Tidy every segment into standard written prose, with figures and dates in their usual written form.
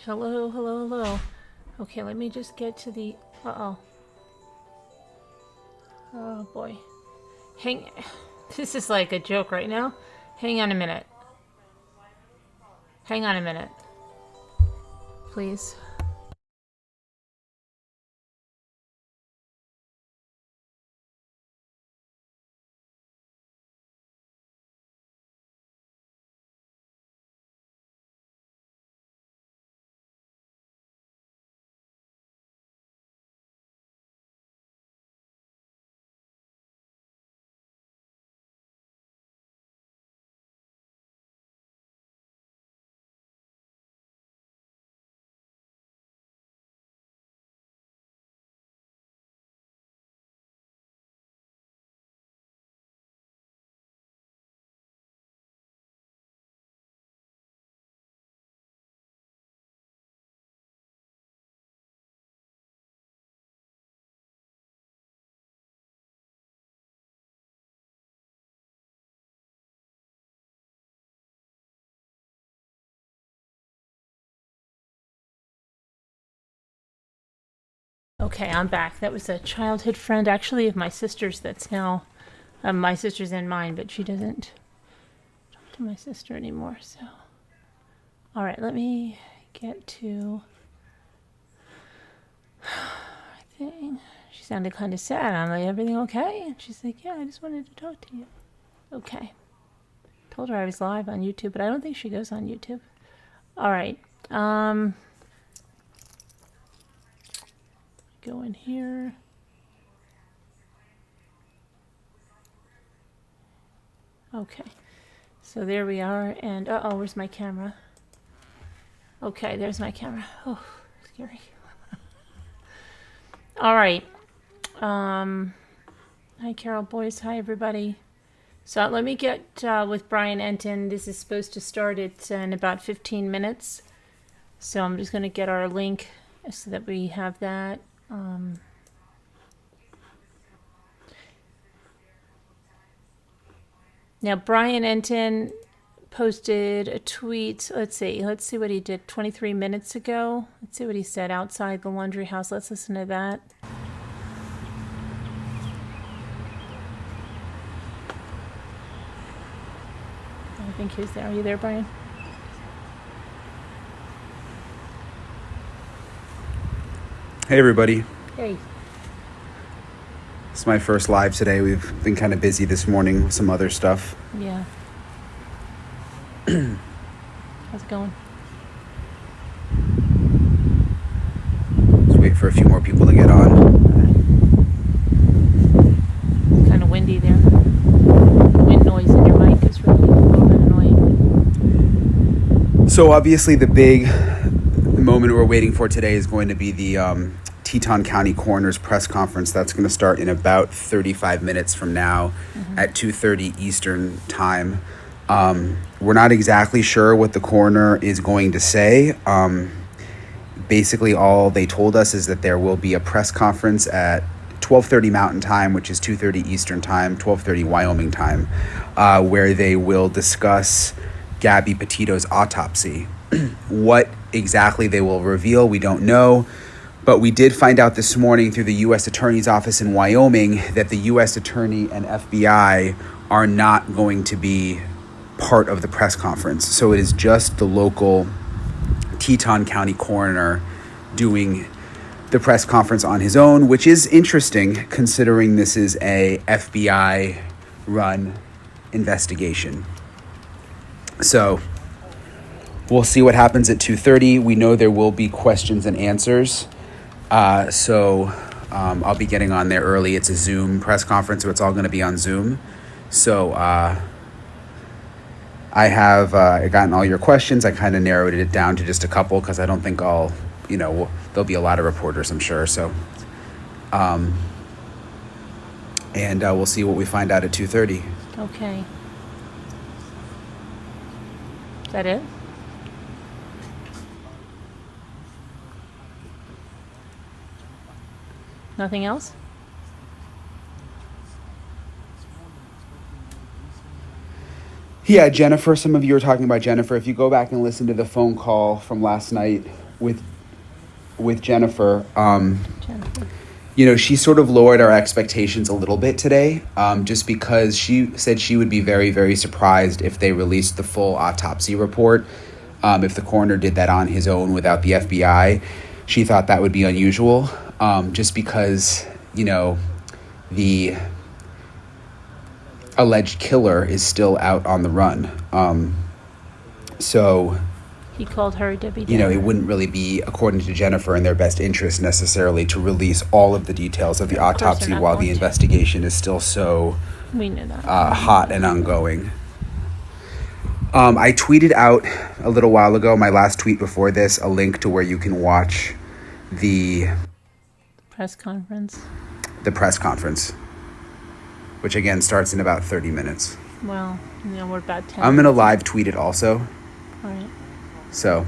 Hello, hello, hello. Okay, let me just get to the... Uh-oh. Oh, boy. This is like a joke right now. Hang on a minute. Hang on a minute. Please. Okay, I'm back. That was a childhood friend, actually, of my sister's that's now... my sister's and mine, but she doesn't talk to my sister anymore, so... Alright, let me get to... thing. She sounded kind of sad. I'm like, everything okay? And she's like, yeah, I just wanted to talk to you. Okay. Told her I was live on YouTube, but I don't think she goes on YouTube. Alright. Go in here. Okay. So there we are, and uh-oh, where's my camera? Okay, there's my camera. Oh, scary. All right. Hi, Carol Boyce. Hi, everybody. So let me get with Brian Enton. This is supposed to start in about 15 minutes. So I'm just going to get our link so that we have that. Now, Brian Enton posted a tweet. Let's see what he did 23 minutes ago. Let's see what he said outside the laundry house. Let's listen to that. I think he's there. Are you there, Brian? Hey, everybody. Hey. It's my first live today. We've been kind of busy this morning with some other stuff. Yeah. How's it going? Let's wait for a few more people to get on. It's kind of windy there. The wind noise in your mic is really a little bit annoying. So obviously the big moment we're waiting for today is going to be the Teton County Coroner's press conference. That's going to start in about 35 minutes from now at 2:30 Eastern time. We're not exactly sure what the coroner is going to say. Basically, all they told us is that there will be a press conference at 12:30 Mountain Time, which is 2:30 Eastern Time, 12:30 Wyoming time, where they will discuss Gabby Petito's autopsy. What exactly they will reveal, we don't know. But we did find out this morning through the U.S. Attorney's Office in Wyoming that the U.S. Attorney and FBI are not going to be part of the press conference. So it is just the local Teton County Coroner doing the press conference on his own, which is interesting considering this is a FBI-run investigation. So we'll see what happens at 2:30. We know there will be questions and answers. So I'll be getting on there early. It's a Zoom press conference, so it's all going to be on Zoom. So I have gotten all your questions. I kind of narrowed it down to just a couple because I don't think there'll be a lot of reporters, I'm sure. So, and we'll see what we find out at 2:30. Okay. Is that it? Nothing else? Yeah, Jennifer, some of you are talking about Jennifer. If you go back and listen to the phone call from last night with Jennifer. Jennifer. You know, she sort of lowered our expectations a little bit today, just because she said she would be very, very surprised if they released the full autopsy report. If the coroner did that on his own without the FBI, she thought that would be unusual, just because, you know, the alleged killer is still out on the run. So He called her Debbie. you know, it wouldn't really be, according to Jennifer, in their best interest necessarily to release all of the details of the Of course they're autopsy not while the going to. investigation is still so We knew that. hot and ongoing. I tweeted out a little while ago, my last tweet before this, a link to where you can watch the Press conference. press conference, which again starts in about 30 minutes. Well, you know, we're about 10 I'm going to minutes. live tweet it also. All right. So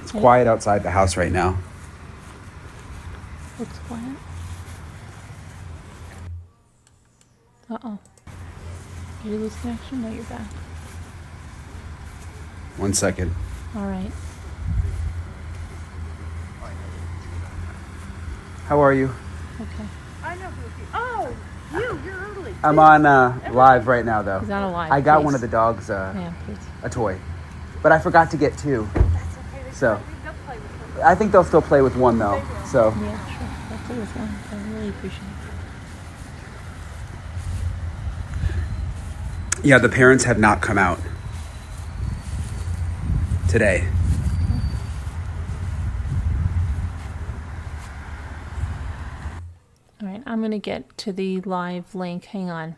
it's quiet outside the house right now. Looks quiet. Uh-oh. Did you lose connection? No, you're back. 1 second. All right. How are you? Okay. I know who. Oh, you're early. I'm on live right now though. He's on a live. I got please. one of the dogs Yeah, please. a toy, but I forgot to get two. That's okay. So They'll play with them. I think they'll still play with one though. So Yeah, sure. I'll play with one. I really appreciate it. yeah, the parents have not come out today. All right, I'm going to get to the live link. Hang on.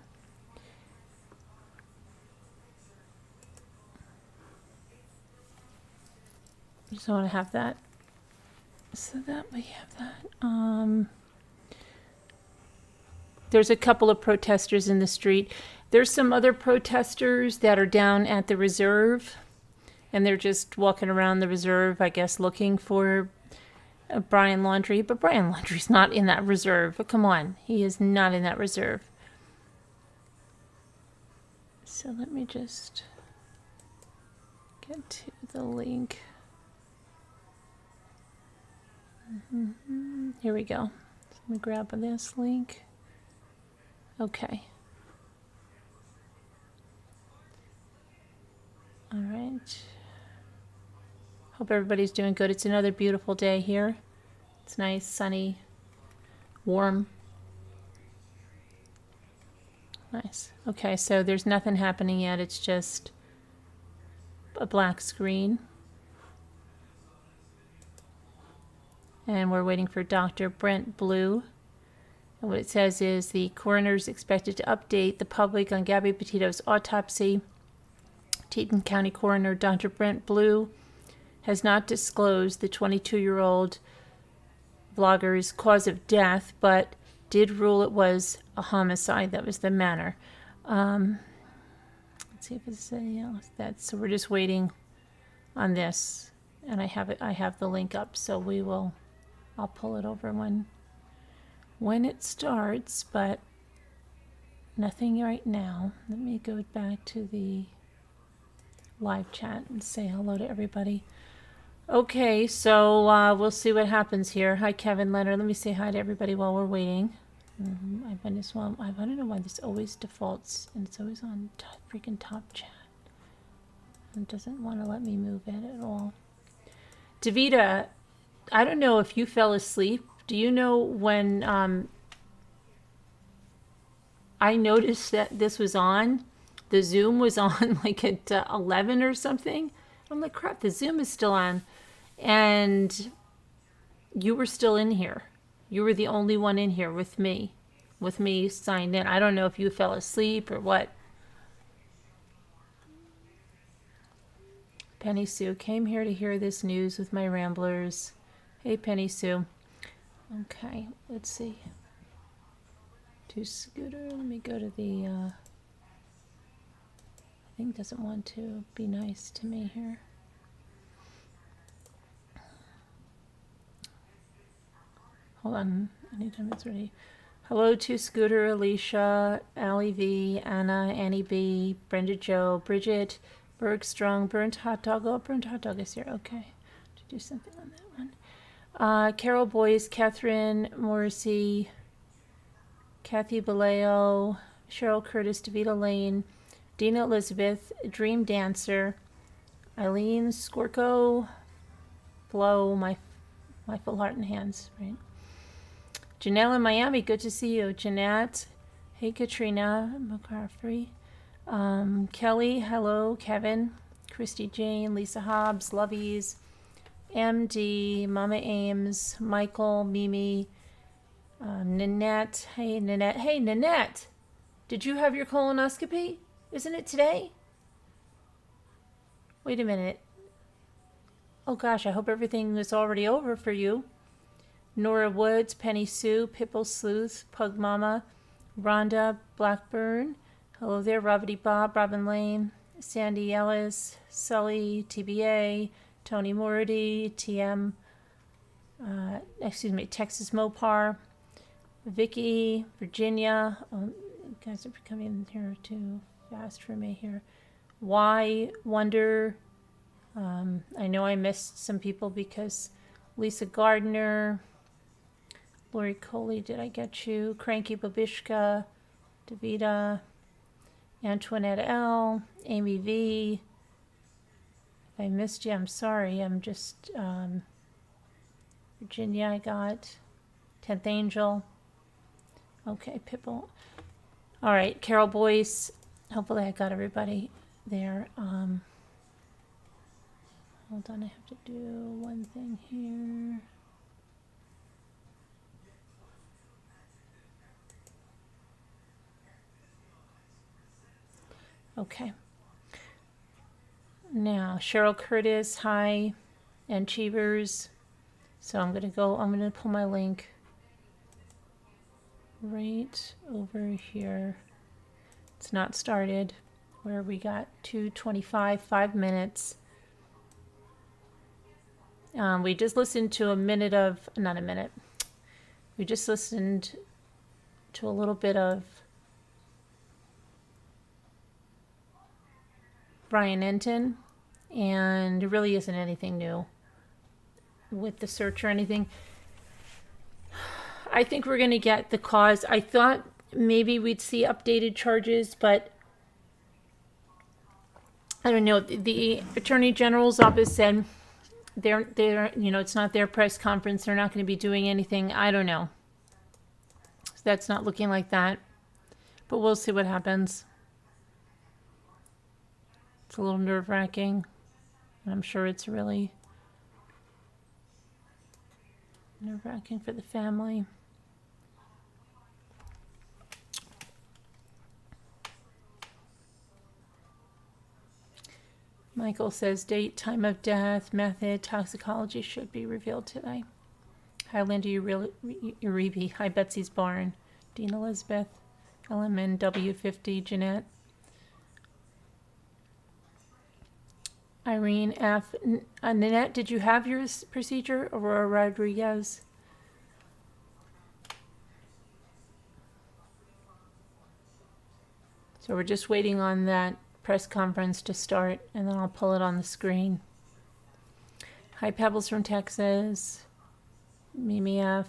Just want to have that so that we have that. There's a couple of protesters in the street. There's some other protesters that are down at the reserve, and they're just walking around the reserve, I guess, looking for Brian Laundrie, but Brian Laundrie's not in that reserve. Come on, he is not in that reserve. So let me just get to the link. Here we go. Let me grab this link. Okay. All right. Hope everybody's doing good. It's another beautiful day here. It's nice, sunny, warm. Nice. Okay, so there's nothing happening yet. It's just a black screen. And we're waiting for Dr. Brent Blue. And what it says is the coroner is expected to update the public on Gabby Petito's autopsy. Teton County Coroner Dr. Brent Blue has not disclosed the 22-year-old vlogger's cause of death, but did rule it was a homicide. That was the manner. Let's see if it's anything else. So we're just waiting on this, and I have the link up, so I'll pull it over when it starts, but nothing right now. Let me go back to the live chat and say hello to everybody. Okay, so we'll see what happens here. Hi, Kevin Leonard. Let me say hi to everybody while we're waiting. I don't know why this always defaults, and it's always on freaking top chat. It doesn't want to let me move it at all. Davita, I don't know if you fell asleep. Do you know when I noticed that this was on? The Zoom was on like at 11 or something. I'm like, crap, the Zoom is still on. And you were still in here. You were the only one in here with me signed in. I don't know if you fell asleep or what. Penny Sue came here to hear this news with my ramblers. Hey, Penny Sue. Okay, let's see. To Scooter, let me go to the, I think doesn't want to be nice to me here. Hold on. Anytime it's ready. Hello to Scooter, Alicia, Allie V, Anna, Annie B, Brenda Jo, Bridget, Bergstrong, Burnt Hot Dog. Oh, Burnt Hot Dog is here. Okay. To do something on that one. Carol Boyce, Catherine Morrissey, Kathy Baleo, Cheryl Curtis, Davita Lane, Dina Elizabeth, Dream Dancer, Eileen Skorko, Blow, my full heart and hands, right? Janelle in Miami, good to see you. Jeanette, hey Katrina McCaffrey, Kelly, hello, Kevin, Christy Jane, Lisa Hobbs, Lovies, MD, Mama Ames, Michael, Mimi, Nanette, hey Nanette, did you have your colonoscopy? Isn't it today? Wait a minute. Oh gosh, I hope everything is already over for you. Nora Woods, Penny Sue, Pipple Sleuth, Pug Mama, Rhonda Blackburn. Hello there, Robbie Bob, Robin Lane, Sandy Ellis, Sully, TBA, Tony Morady, TM, Texas Mopar, Vicky, Virginia. Oh, you guys are coming here too fast for me here. Y, Wonder. I know I missed some people because Lisa Gardner, Lori Coley, did I get you? Cranky Babishka, Davida, Antoinette L, Amy V. If I missed you, I'm sorry. I'm just, Virginia, I got 10th Angel. Okay, Pipple. All right, Carol Boyce. Hopefully I got everybody there. Hold on, I have to do one thing here. Okay. Now, Cheryl Curtis, hi, and Cheevers. So I'm going to pull my link right over here. It's not started, where we got 2:25, 5 minutes. We just listened to we just listened to a little bit of Brian Enton, and there really isn't anything new with the search or anything. I think we're going to get the cause. I thought maybe we'd see updated charges, but I don't know. The Attorney General's office said they're it's not their press conference. They're not going to be doing anything. I don't know. So that's not looking like that, but we'll see what happens. It's a little nerve-wracking. I'm sure it's really nerve-wracking for the family. Michael says date, time of death, method, toxicology should be revealed today. Hi, Linda Uribe. Hi, Betsy's Barn. Dean Elizabeth. LMNW50. Jeanette. Irene F. Nanette, did you have your procedure? Aurora Rodriguez. So we're just waiting on that press conference to start, and then I'll pull it on the screen. Hi, Pebbles from Texas. Mimi F.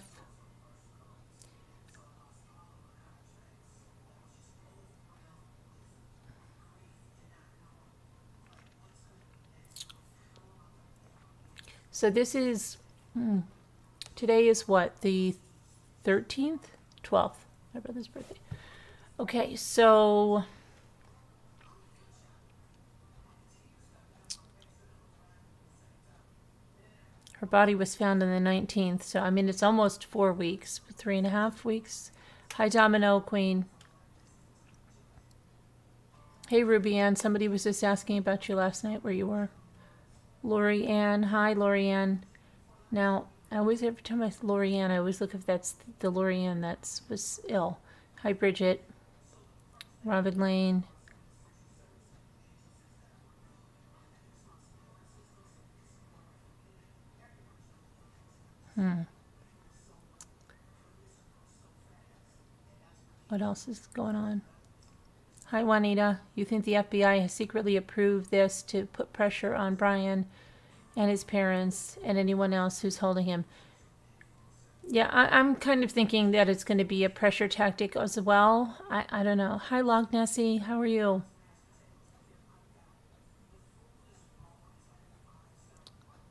So this is, today is what, the 13th? 12th, my brother's birthday. Okay, so her body was found on the 19th, so I mean, it's almost 4 weeks, 3.5 weeks. Hi, Domino Queen. Hey, Ruby Ann, somebody was just asking about you last night, where you were. Lori Ann, hi, Lori Ann. Now, every time I say Lori Ann, I always look if that's the Lori Ann that was ill. Hi, Bridget. Robin Lane. What else is going on? Hi, Juanita. You think the FBI has secretly approved this to put pressure on Brian and his parents and anyone else who's holding him? Yeah, I'm kind of thinking that it's going to be a pressure tactic as well. I don't know. Hi, Log Nessie. How are you?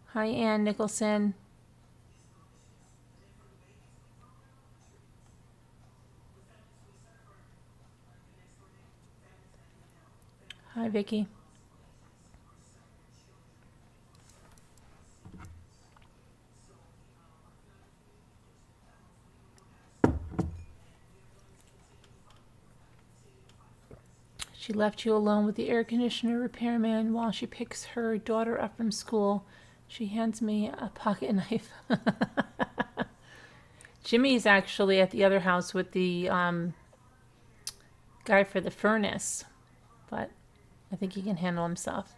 Hi, Ann Nicholson. Hi, Vicky. She left you alone with the air conditioner repairman while she picks her daughter up from school. She hands me a pocket knife. Jimmy's actually at the other house with the guy for the furnace, but I think he can handle himself.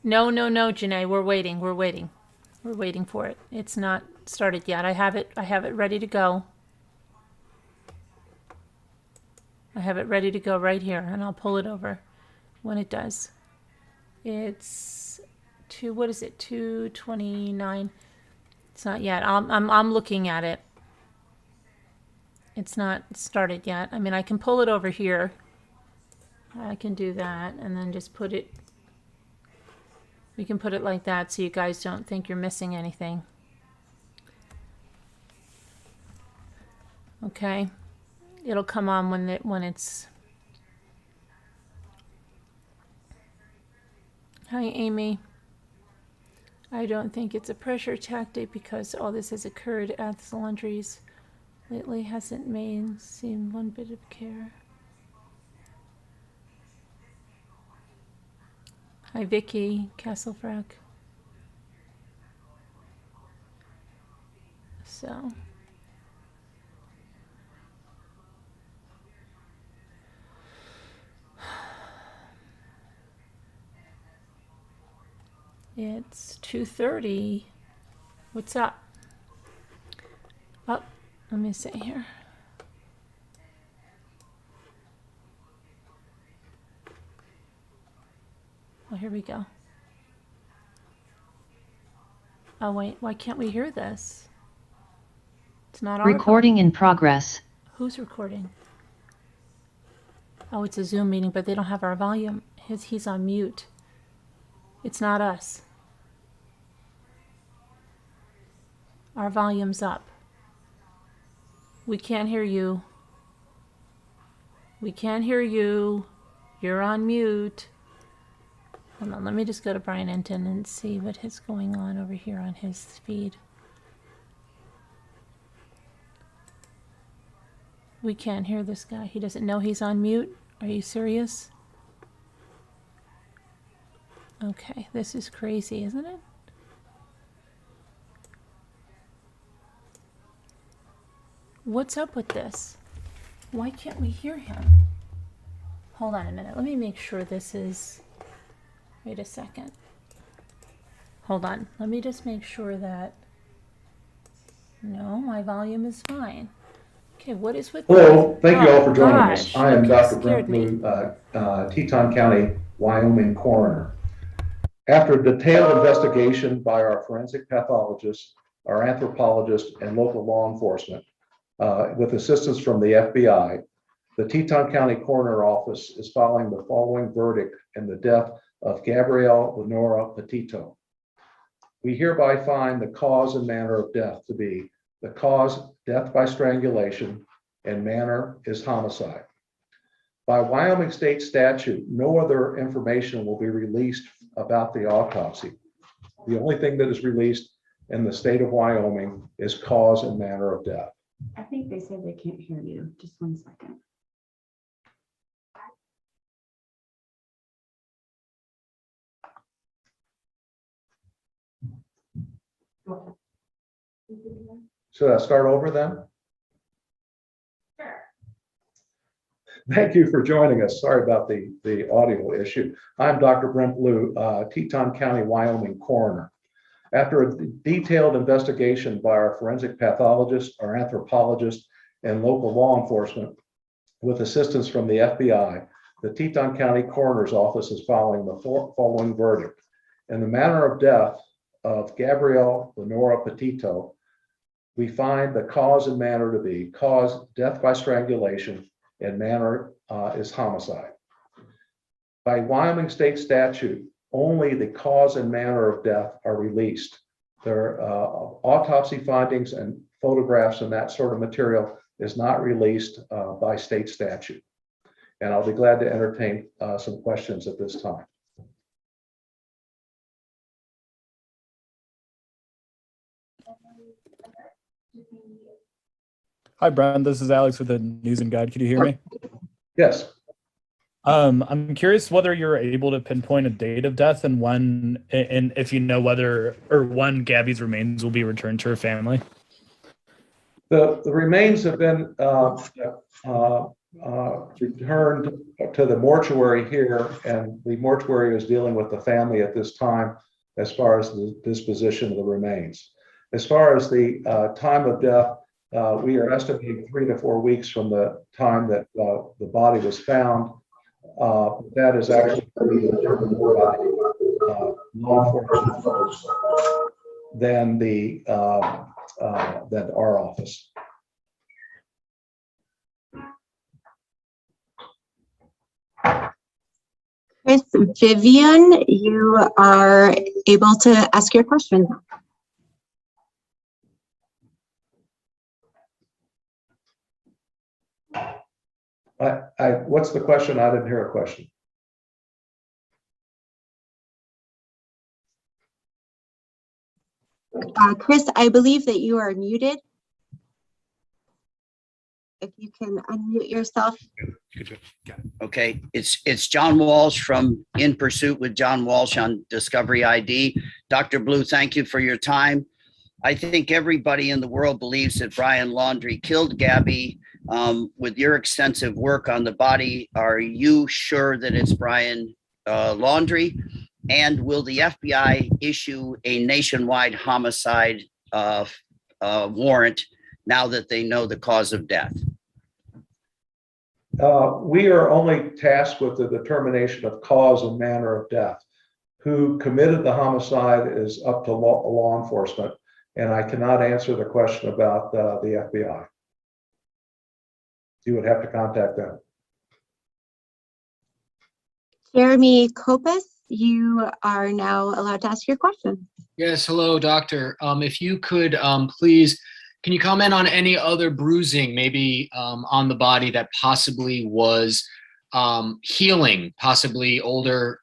No, Janae, we're waiting. We're waiting for it. It's not started yet. I have it ready to go. I have it ready to go right here, and I'll pull it over when it does. It's 2:29. It's not yet. I'm looking at it. It's not started yet. I mean, I can pull it over here. I can do that, and then just put it. We can put it like that so you guys don't think you're missing anything. Okay. It'll come on when it's. Hi, Amy. I don't think it's a pressure tactic because all this has occurred at the Laundries lately hasn't made seem one bit of care. Hi, Vicky Castlefrack. So. It's 2:30. What's up? Oh, let me see here. Oh, here we go. Oh, wait. Why can't we hear this? It's not audible. Recording in progress. Who's recording? Oh, it's a Zoom meeting, but they don't have our volume. He's on mute. It's not us. Our volume's up. We can't hear you. We can't hear you. You're on mute. Hold on, let me just go to Brian Enton and see what is going on over here on his feed. We can't hear this guy. He doesn't know he's on mute. Are you serious? Okay, this is crazy, isn't it? What's up with this? Why can't we hear him? Hold on a minute. Let me make sure this is... Wait a second. Hold on. Let me just make sure that... No, my volume is fine. Okay, what is with... Hello, thank you all for joining gosh, us. I am you Dr. scared Brent me. Blue, Teton County, Wyoming Coroner. After a detailed investigation by our forensic pathologist, our anthropologist, and local law enforcement, with assistance from the FBI, the Teton County Coroner Office is filing the following verdict in the death of Gabrielle Lenora Petitto. We hereby find the cause and manner of death to be the cause, death by strangulation, and manner is homicide. By Wyoming state statute, no other information will be released about the autopsy. The only thing that is released in the state of Wyoming is cause and manner of death. I think they said they can't hear you. Just 1 second. Go ahead. Should I start over then? Sure. Thank you for joining us. Sorry about the audio issue. I'm Dr. Brent Blue, Teton County, Wyoming Coroner. After a detailed investigation by our forensic pathologist, our anthropologist, and local law enforcement, with assistance from the FBI, the Teton County Coroner's Office is following the following verdict. In the manner of death of Gabrielle Lenora Petitto, we find the cause and manner to be death by strangulation, and manner is homicide. By Wyoming state statute, only the cause and manner of death are released. Their autopsy findings and photographs and that sort of material is not released by state statute. And I'll be glad to entertain some questions at this time. Hi, Brian. This is Alex with the News and Guide. Could you hear me? Yes. I'm curious whether you're able to pinpoint a date of death and when, and if you know whether or when Gabby's remains will be returned to her family. The remains have been returned to the mortuary here, and the mortuary is dealing with the family at this time as far as the disposition of the remains. As far as the time of death, we are estimating 3 to 4 weeks from the time that the body was found. That is actually determined more by law enforcement folks than our office. Chris, Vivian, you are able to ask your question. What's the question? I didn't hear a question. Chris, I believe that you are muted. If you can unmute yourself. Okay, it's John Walsh from In Pursuit with John Walsh on Discovery ID. Dr. Blue, thank you for your time. I think everybody in the world believes that Brian Laundrie killed Gabby. With your extensive work on the body, are you sure that it's Brian Laundrie? And will the FBI issue a nationwide homicide warrant now that they know the cause of death? We are only tasked with the determination of cause and manner of death. Who committed the homicide is up to law enforcement, and I cannot answer the question about the FBI. You would have to contact them. Jeremy Kopus, you are now allowed to ask your question. Yes, hello, doctor. If you could please, can you comment on any other bruising, maybe on the body that possibly was healing, possibly older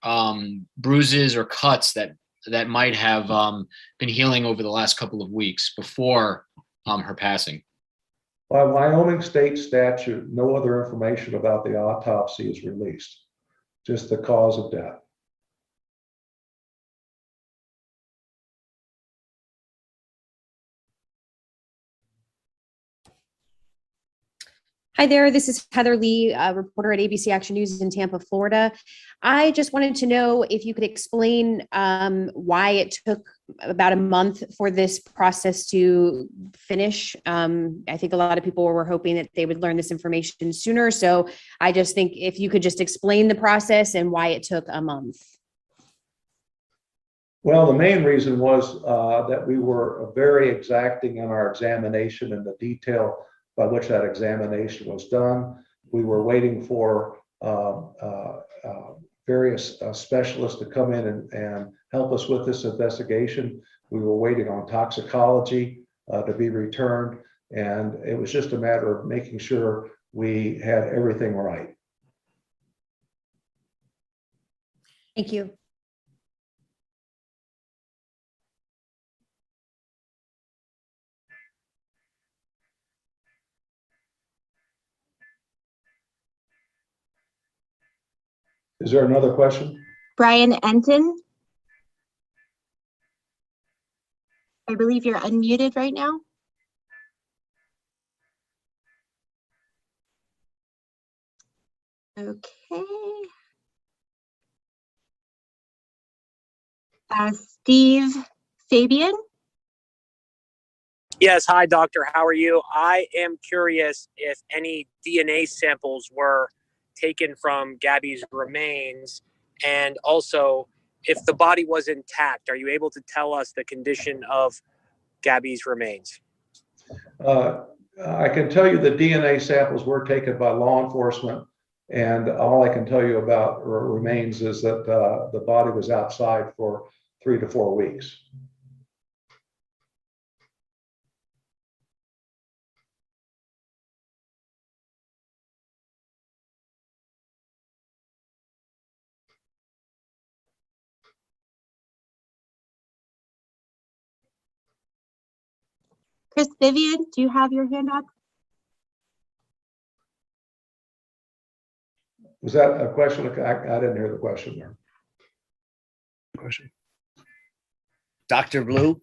bruises or cuts that might have been healing over the last couple of weeks before her passing? By Wyoming state statute, no other information about the autopsy is released, just the cause of death. Hi there, this is Heather Lee, a reporter at ABC Action News in Tampa, Florida. I just wanted to know if you could explain why it took about a month for this process to finish. I think a lot of people were hoping that they would learn this information sooner. So I just think if you could just explain the process and why it took a month. Well, the main reason was that we were very exacting in our examination and the detail by which that examination was done. We were waiting for various specialists to come in and help us with this investigation. We were waiting on toxicology to be returned, and it was just a matter of making sure we had everything right. Thank you. Is there another question? Brian Enton, I believe you're unmuted right now. Okay. Steve Fabian. Yes, hi, doctor. How are you? I am curious if any DNA samples were taken from Gabby's remains, and also if the body was intact. Are you able to tell us the condition of Gabby's remains? I can tell you the DNA samples were taken by law enforcement, and all I can tell you about remains is that the body was outside for 3 to 4 weeks. Chris Vivian, do you have your hand up? Was that a question? I didn't hear the question there. Question. Dr. Blue,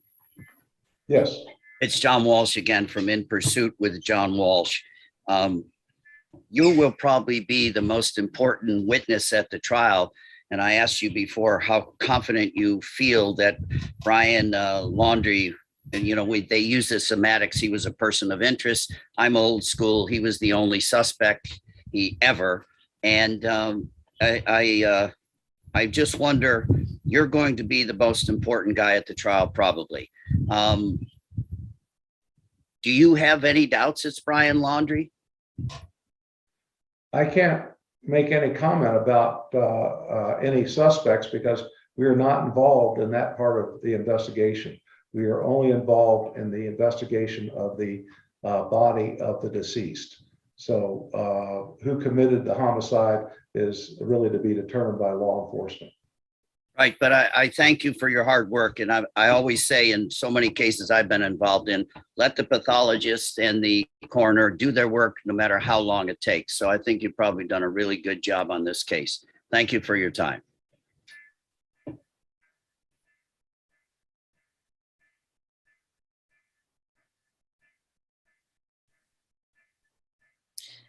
Yes. it's John Walsh again from In Pursuit with John Walsh. You will probably be the most important witness at the trial. And I asked you before how confident you feel that Brian Laundrie, and they use the semantics. He was a person of interest. I'm old school. He was the only suspect ever. And I just wonder, you're going to be the most important guy at the trial, probably. Do you have any doubts it's Brian Laundrie? I can't make any comment about any suspects because we are not involved in that part of the investigation. We are only involved in the investigation of the body of the deceased. So who committed the homicide is really to be determined by law enforcement. Right, but I thank you for your hard work. And I always say in so many cases I've been involved in, let the pathologist and the coroner do their work no matter how long it takes. So I think you've probably done a really good job on this case. Thank you for your time.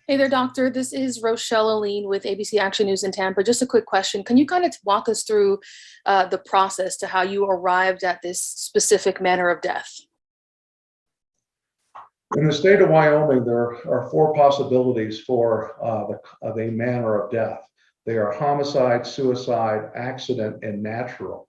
Hey there, doctor. This is Rochelle Aline with ABC Action News in Tampa. Just a quick question. Can you kind of walk us through the process to how you arrived at this specific manner of death? In the state of Wyoming, there are 4 possibilities for the manner of death. They are homicide, suicide, accident, and natural.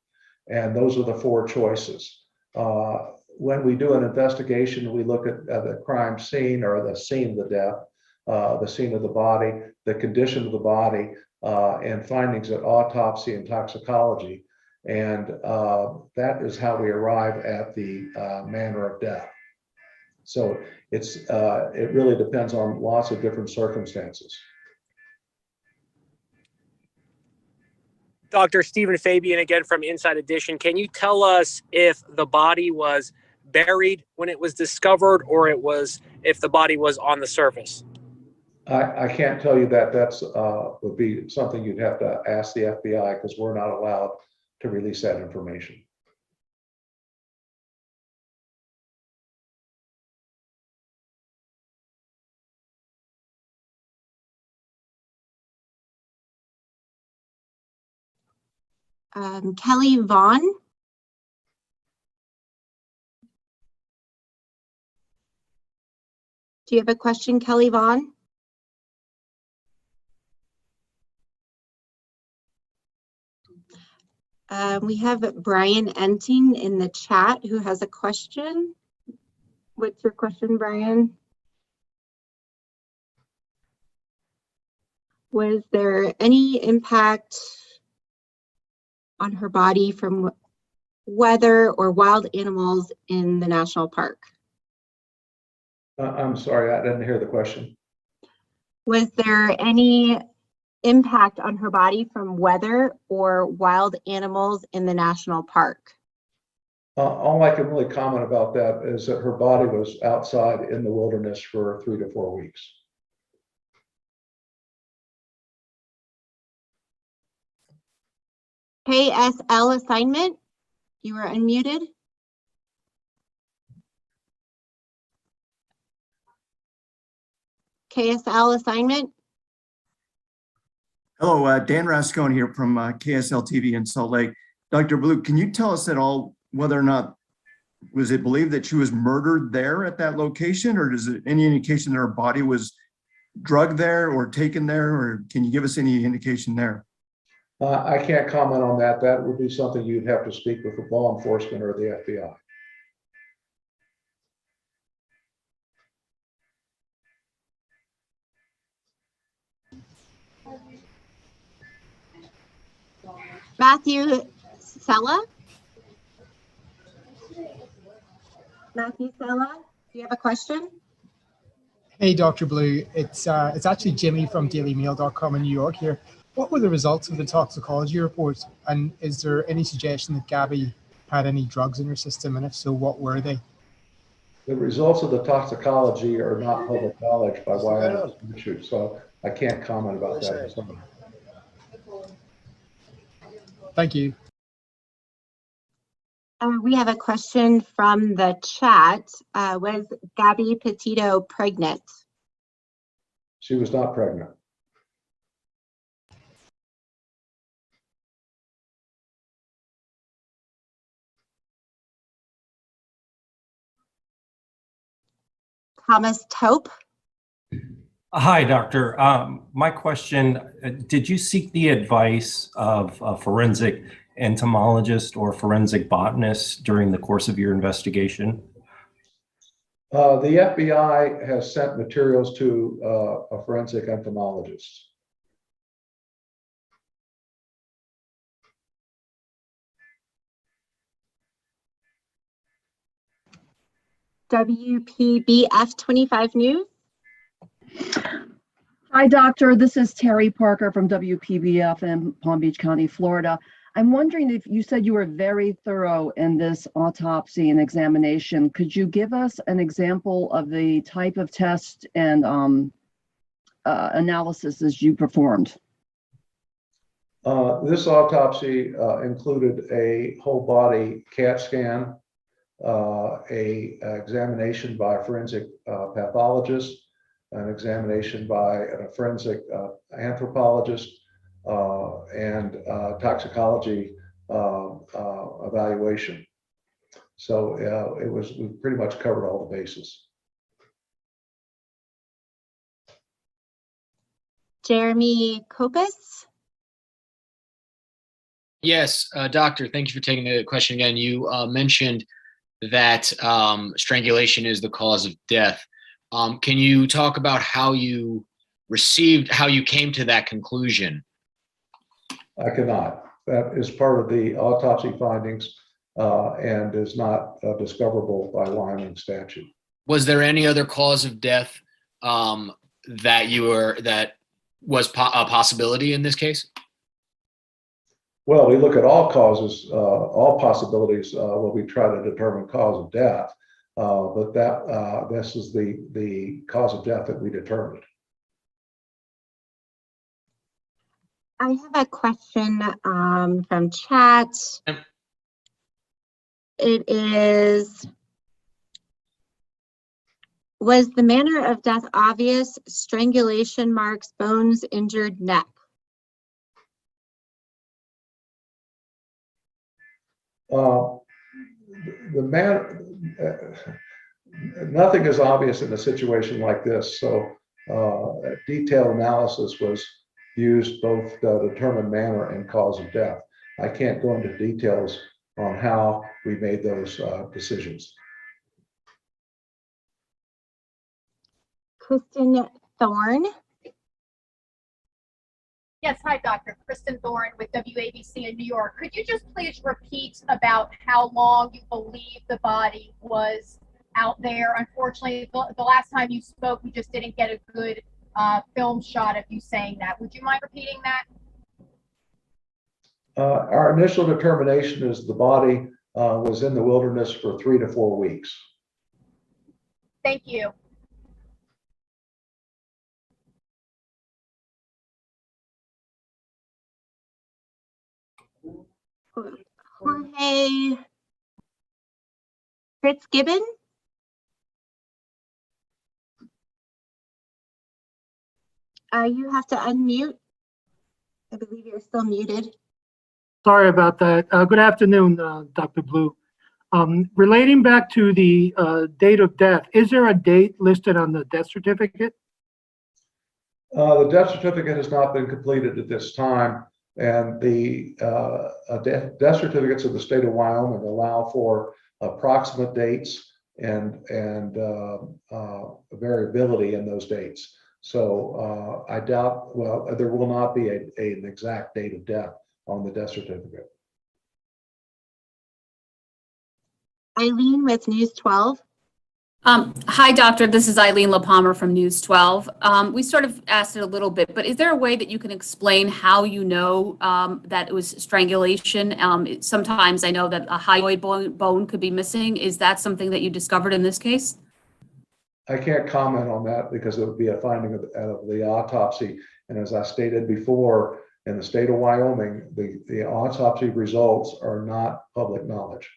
And those are the 4 choices. When we do an investigation, we look at the crime scene or the scene of the death, the scene of the body, the condition of the body, and findings at autopsy and toxicology. And that is how we arrive at the manner of death. So it really depends on lots of different circumstances. Dr. Stephen Fabian again from Inside Edition. Can you tell us if the body was buried when it was discovered or if the body was on the surface? I can't tell you that. That's would be something you'd have to ask the FBI because we're not allowed to release that information. Kelly Vaughn. Do you have a question, Kelly Vaughn? We have Brian Enting in the chat who has a question. What's your question, Brian? Was there any impact on her body from weather or wild animals in the national park? I'm sorry, I didn't hear the question. Was there any impact on her body from weather or wild animals in the national park? All I can really comment about that is that her body was outside in the wilderness for 3 to 4 weeks. KSL assignment, you were unmuted. KSL assignment. Hello, Dan Rascone here from KSL TV in Salt Lake. Dr. Blue, can you tell us at all whether or not was it believed that she was murdered there at that location, or is it any indication that her body was drugged there or taken there, or can you give us any indication there? I can't comment on that. That would be something you'd have to speak with the law enforcement or the FBI. Matthew Sella? Matthew Sella, do you have a question? Hey, Dr. Blue. It's actually Jimmy from dailymail.com in New York here. What were the results of the toxicology report? And is there any suggestion that Gabby had any drugs in her system? And if so, what were they? The results of the toxicology are not public knowledge by Wyoming statute, so I can't comment about that. Thank you. We have a question from the chat. Was Gabby Petito pregnant? She was not pregnant. Thomas Taupe? Hi, doctor. My question, did you seek the advice of a forensic entomologist or forensic botanist during the course of your investigation? The FBI has sent materials to a forensic entomologist. WPBF 25 News? Hi, doctor. This is Terry Parker from WPBF in Palm Beach County, Florida. I'm wondering if you said you were very thorough in this autopsy and examination. Could you give us an example of the type of test and analysis you performed? This autopsy included a whole body CAT scan, a examination by a forensic pathologist, an examination by a forensic anthropologist, and toxicology evaluation. So we pretty much covered all the bases. Jeremy Kopis? Yes, doctor, thank you for taking the question again. You mentioned that strangulation is the cause of death. Can you talk about how you came to that conclusion? I cannot. That is part of the autopsy findings and is not discoverable by Wyoming statute. Was there any other cause of death that was a possibility in this case? Well, we look at all causes, all possibilities when we try to determine cause of death, but this is the cause of death that we determined. I have a question from chat. It is, was the manner of death obvious? Strangulation marks, bones, injured neck. Nothing is obvious in a situation like this. So detailed analysis was used both to determine manner and cause of death. I can't go into details on how we made those decisions. Kristen Thorne. Yes, hi, Dr. Kristen Thorne with WABC in New York. Could you just please repeat about how long you believe the body was out there? Unfortunately, the last time you spoke, we just didn't get a good film shot of you saying that. Would you mind repeating that? Our initial determination is the body was in the wilderness for 3 to 4 weeks. Thank you. Jorge Fitzgibbon. You have to unmute. I believe you're still muted. Sorry about that. Good afternoon, Dr. Blue. Relating back to the date of death, is there a date listed on the death certificate? The death certificate has not been completed at this time, and the death certificates of the state of Wyoming allow for approximate dates and variability in those dates. So I doubt, well, there will not be an exact date of death on the death certificate. Eileen with News 12. Hi, doctor. This is Eileen LaPalmer from News 12. We sort of asked it a little bit, but is there a way that you can explain how you know that it was strangulation? Sometimes I know that a hyoid bone could be missing. Is that something that you discovered in this case? I can't comment on that because it would be a finding of the autopsy. And as I stated before, in the state of Wyoming, the autopsy results are not public knowledge.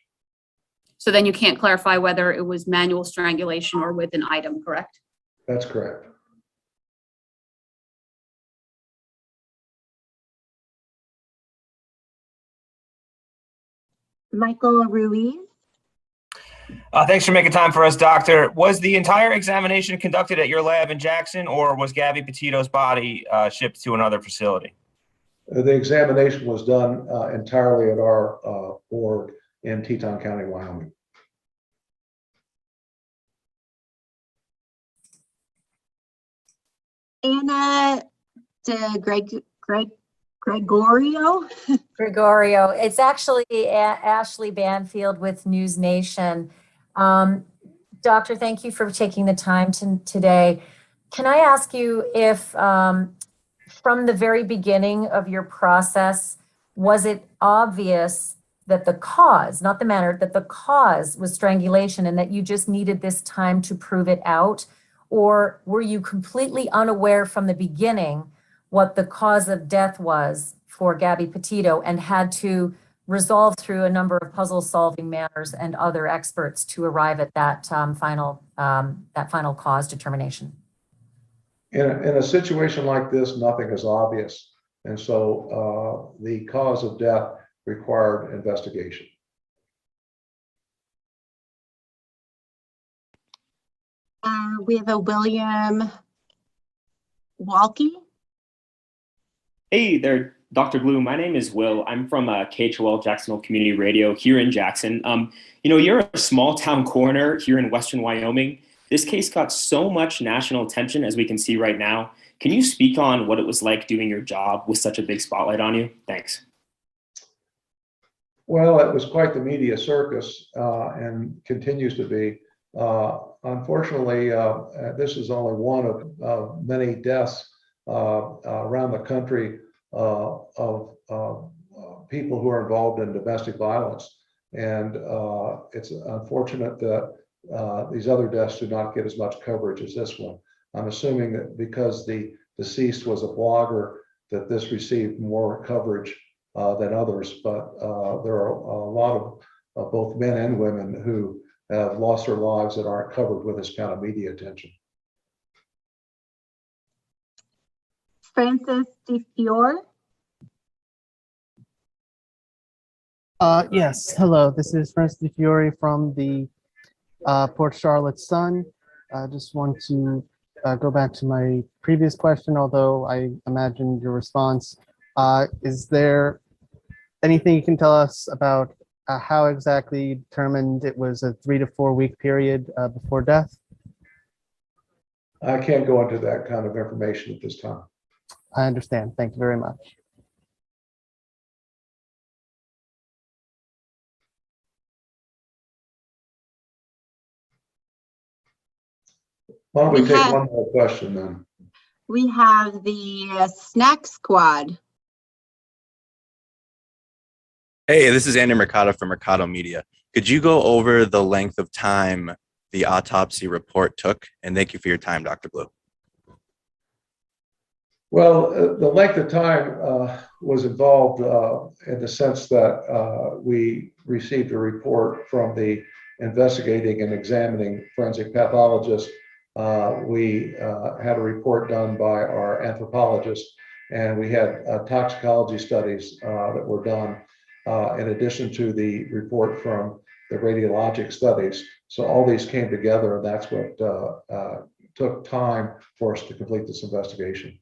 So then you can't clarify whether it was manual strangulation or with an item, correct? That's correct. Michael Ruiz. Thanks for making time for us, doctor. Was the entire examination conducted at your lab in Jackson, or was Gabby Petito's body shipped to another facility? The examination was done entirely at our org in Teton County, Wyoming. Anna Gregorio. Gregorio. It's actually Ashley Banfield with News Nation. Doctor, thank you for taking the time today. Can I ask you if from the very beginning of your process, was it obvious that the cause, not the manner, that the cause was strangulation and that you just needed this time to prove it out? Or were you completely unaware from the beginning what the cause of death was for Gabby Petito and had to resolve through a number of puzzle-solving manners and other experts to arrive at that final cause determination? In a situation like this, nothing is obvious. And so the cause of death required investigation. We have a William Walkie. Hey there, Dr. Blue. My name is Will. I'm from KHOL Jacksonville Community Radio here in Jackson. You're a small town coroner here in Western Wyoming. This case got so much national attention, as we can see right now. Can you speak on what it was like doing your job with such a big spotlight on you? Thanks. Well, it was quite the media circus and continues to be. Unfortunately, this is only one of many deaths around the country of people who are involved in domestic violence. And it's unfortunate that these other deaths do not get as much coverage as this one. I'm assuming that because the deceased was a blogger, that this received more coverage than others. But there are a lot of both men and women who have lost their lives that aren't covered with this kind of media attention. Francis DeFiore. Yes, hello. This is Francis DeFiore from the Port Charlotte Sun. I just want to go back to my previous question, although I imagine your response. Is there anything you can tell us about how exactly you determined it was a 3 to 4 week period before death? I can't go into that kind of information at this time. I understand. Thank you very much. Why don't we take one more question then? We have the Snack Squad. Hey, this is Andrew Mercado from Mercado Media. Could you go over the length of time the autopsy report took? And thank you for your time, Dr. Blue. Well, the length of time was involved in the sense that we received a report from the investigating and examining forensic pathologist. We had a report done by our anthropologist, and we had toxicology studies that were done in addition to the report from the radiologic studies. So all these came together, and that's what took time for us to complete this investigation.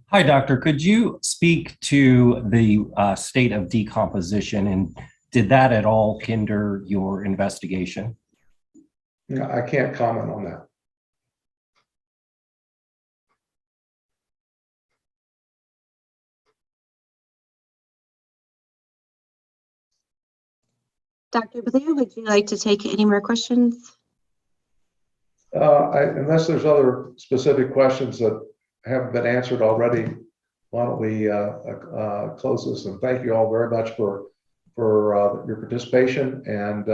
Hi, doctor. Could you speak to the state of decomposition, and did that at all hinder your investigation? I can't comment on that. Dr. Blue, would you like to take any more questions? Unless there's other specific questions that haven't been answered already, why don't we close this? And thank you all very much for your participation. And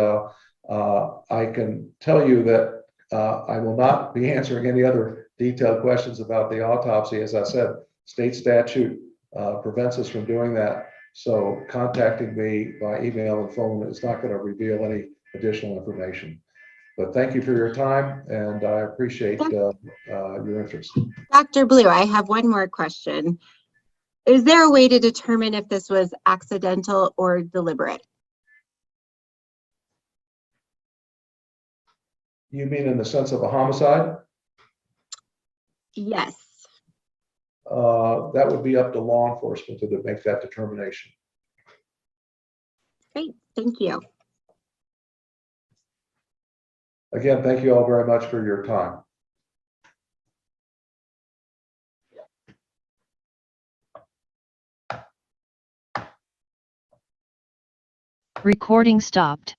I can tell you that I will not be answering any other detailed questions about the autopsy. As I said, state statute prevents us from doing that. So contacting me by email and phone is not going to reveal any additional information. But thank you for your time, and I appreciate your interest. Dr. Blue, I have one more question. Is there a way to determine if this was accidental or deliberate? You mean in the sense of a homicide? Yes. That would be up to law enforcement to make that determination. Great, thank you. Again, thank you all very much for your time. Recording stopped.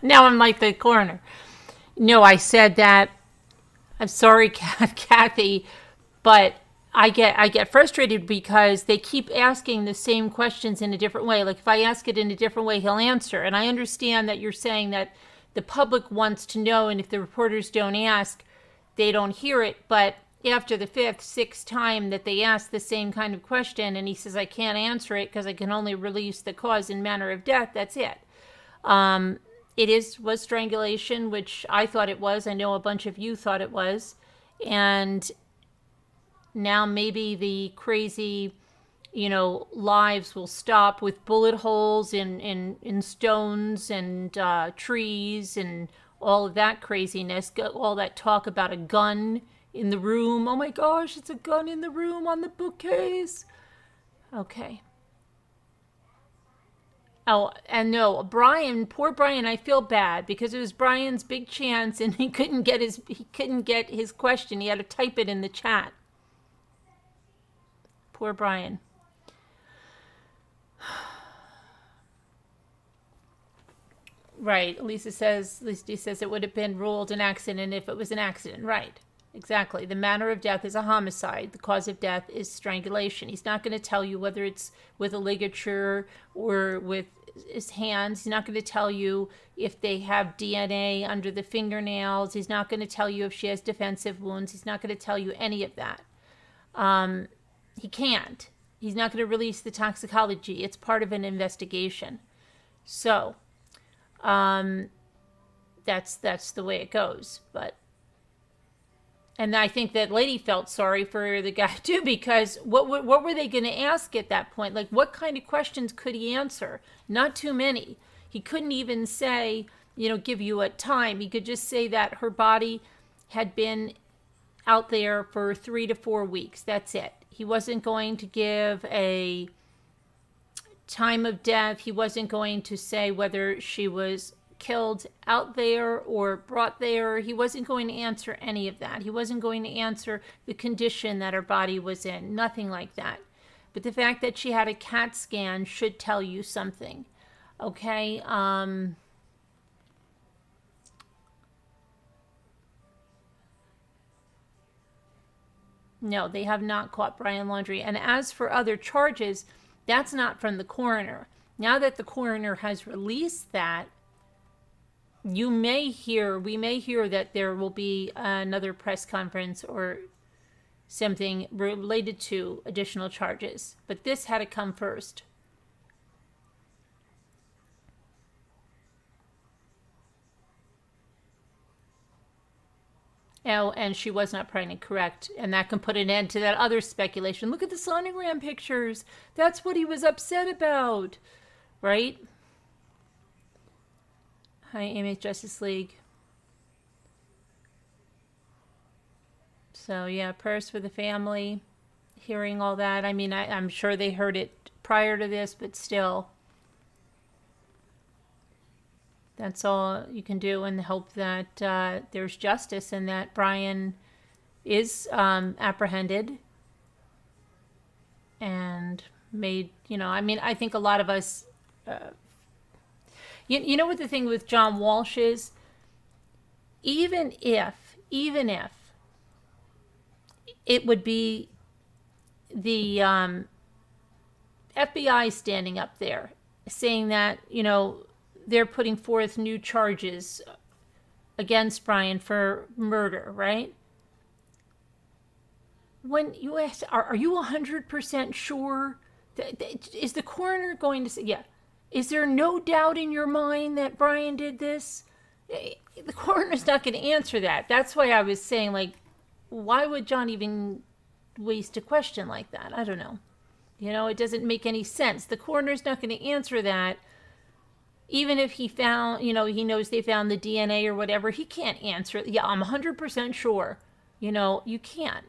Now I'm like the coroner. No, I said that. I'm sorry, Kathy, but I get frustrated because they keep asking the same questions in a different way. Like if I ask it in a different way, he'll answer. And I understand that you're saying that the public wants to know, and if the reporters don't ask, they don't hear it. But after the fifth, sixth time that they ask the same kind of question, and he says, I can't answer it because I can only release the cause and manner of death, that's it. It was strangulation, which I thought it was. I know a bunch of you thought it was. And now maybe the crazy, lives will stop with bullet holes in stones and trees and all of that craziness. All that talk about a gun in the room. Oh my gosh, it's a gun in the room on the bookcase. Okay. Oh, and no, poor Brian, I feel bad because it was Brian's big chance and he couldn't get his question. He had to type it in the chat. Poor Brian. Right. Lisa says it would have been ruled an accident if it was an accident. Right. Exactly. The manner of death is a homicide. The cause of death is strangulation. He's not going to tell you whether it's with a ligature or with his hands. He's not going to tell you if they have DNA under the fingernails. He's not going to tell you if she has defensive wounds. He's not going to tell you any of that. He can't. He's not going to release the toxicology. It's part of an investigation. So, that's the way it goes. And I think that lady felt sorry for the guy too, because what were they going to ask at that point? Like, what kind of questions could he answer? Not too many. He couldn't even say, give you a time. He could just say that her body had been out there for 3 to 4 weeks. That's it. He wasn't going to give a time of death. He wasn't going to say whether she was killed out there or brought there. He wasn't going to answer any of that. He wasn't going to answer the condition that her body was in. Nothing like that. But the fact that she had a CAT scan should tell you something. Okay? No, they have not caught Brian Laundrie. And as for other charges, that's not from the coroner. Now that the coroner has released that, we may hear that there will be another press conference or something related to additional charges. But this had to come first. Oh, and she was not pregnant, correct. And that can put an end to that other speculation. Look at the sonogram pictures. That's what he was upset about, right? Hi, Amy, Justice League. So, yeah, prayers for the family, hearing all that. I mean, I'm sure they heard it prior to this, but still. That's all you can do, and hope that there's justice and that Brian is apprehended and made, I mean, I think a lot of us, you know what the thing with John Walsh is? Even if it would be the FBI standing up there saying that, they're putting forth new charges against Brian for murder, right? When you ask, are you 100% sure? Is the coroner going to say, yeah, is there no doubt in your mind that Brian did this? The coroner's not going to answer that. That's why I was saying, like, why would John even waste a question like that? I don't know. It doesn't make any sense. The coroner's not going to answer that. Even if he found, he knows they found the DNA or whatever, he can't answer. Yeah, I'm 100% sure. You can't.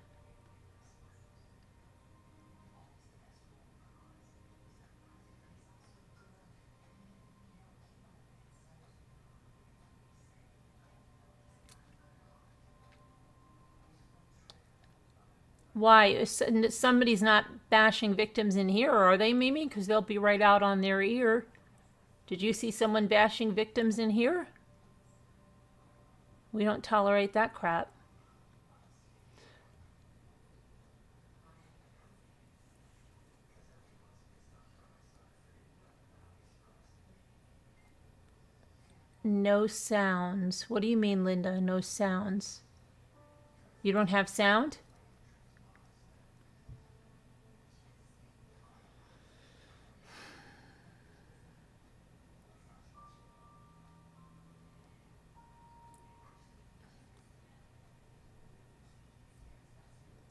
Why? Somebody's not bashing victims in here, are they, Mimi? Because they'll be right out on their ear. Did you see someone bashing victims in here? We don't tolerate that crap. No sounds. What do you mean, Linda? No sounds. You don't have sound?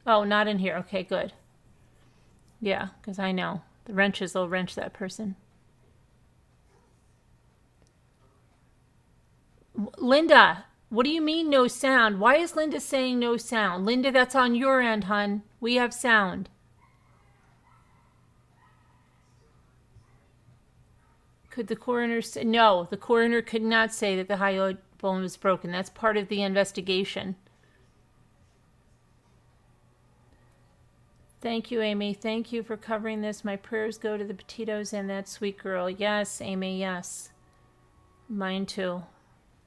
Oh, not in here. Okay, good. Yeah, because I know. The wrenches will wrench that person. Linda, what do you mean no sound? Why is Linda saying no sound? Linda, that's on your end, hun. We have sound. Could the coroner say? No, the coroner could not say that the hyoid bone was broken. That's part of the investigation. Thank you, Amy. Thank you for covering this. My prayers go to the Petittos and that sweet girl. Yes, Amy, yes. Mine too.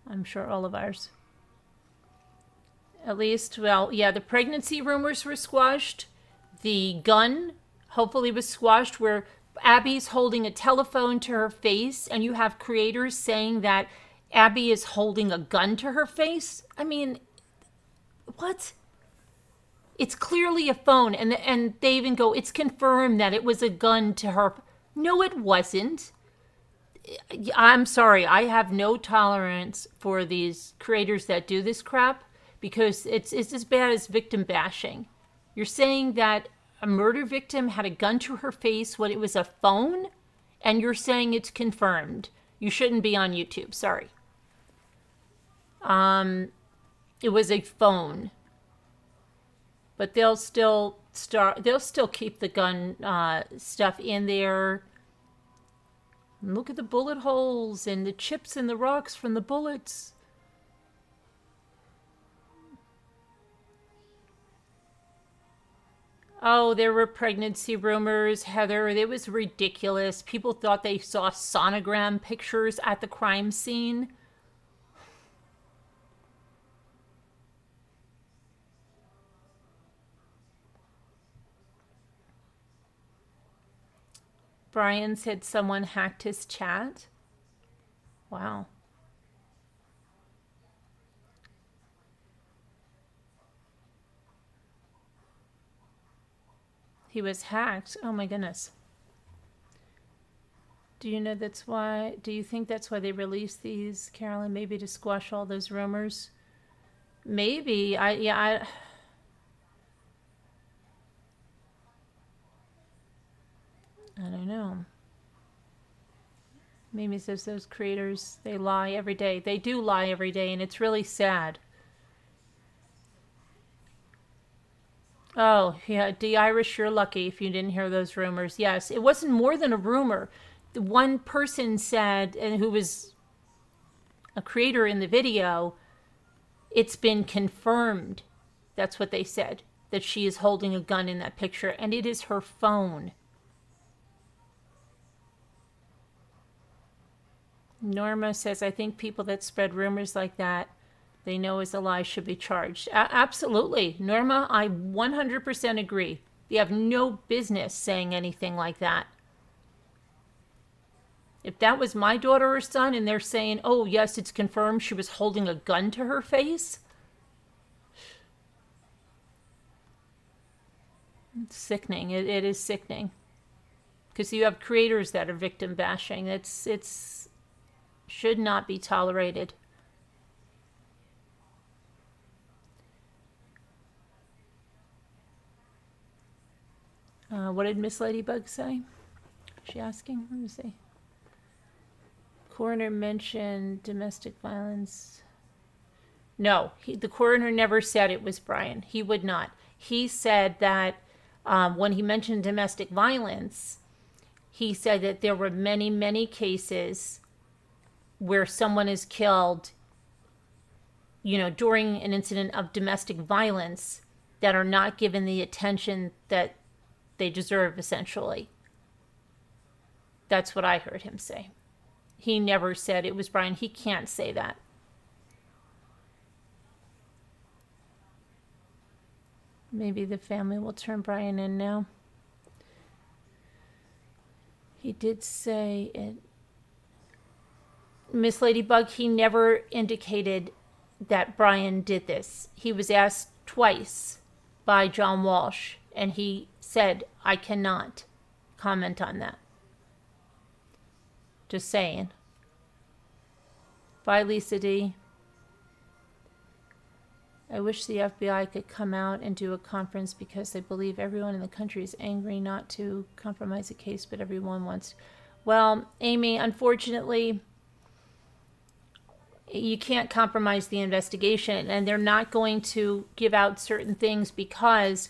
I'm sure all of ours. At least, well, yeah, the pregnancy rumors were squashed. The gun hopefully was squashed, where Abby's holding a telephone to her face and you have creators saying that Abby is holding a gun to her face. I mean, what? It's clearly a phone, and they even go, it's confirmed that it was a gun to her. No, it wasn't. I'm sorry, I have no tolerance for these creators that do this crap, because it's as bad as victim bashing. You're saying that a murder victim had a gun to her face when it was a phone, and you're saying it's confirmed. You shouldn't be on YouTube, sorry. It was a phone. But they'll still keep the gun stuff in there. And look at the bullet holes and the chips in the rocks from the bullets. Oh, there were pregnancy rumors, Heather. It was ridiculous. People thought they saw sonogram pictures at the crime scene. Brian said someone hacked his chat. Wow. He was hacked. Oh my goodness. Do you know that's why? Do you think that's why they released these, Carolyn? Maybe to squash all those rumors? Maybe. I don't know. Mimi says those creators, they lie every day. They do lie every day, and it's really sad. Oh, yeah, D-Irish, you're lucky if you didn't hear those rumors. Yes, it wasn't more than a rumor. The one person said, and who was a creator in the video, it's been confirmed. That's what they said, that she is holding a gun in that picture, and it is her phone. Norma says, I think people that spread rumors like that, they know is a lie, should be charged. Absolutely. Norma, I 100% agree. You have no business saying anything like that. If that was my daughter or son and they're saying, oh, yes, it's confirmed she was holding a gun to her face, it's sickening. It is sickening. Because you have creators that are victim bashing. It's should not be tolerated. What did Miss Ladybug say? Is she asking? Let me see. Coroner mentioned domestic violence. No, the coroner never said it was Brian. He would not. He said that when he mentioned domestic violence, he said that there were many, many cases where someone is killed, during an incident of domestic violence that are not given the attention that they deserve, essentially. That's what I heard him say. He never said it was Brian. He can't say that. Maybe the family will turn Brian in now. He did say it. Miss Ladybug, he never indicated that Brian did this. He was asked twice by John Walsh, and he said, I cannot comment on that. Just saying. Bye, Lisa D. I wish the FBI could come out and do a conference because I believe everyone in the country is angry not to compromise the case, but everyone wants. Well, Amy, unfortunately, you can't compromise the investigation, and they're not going to give out certain things because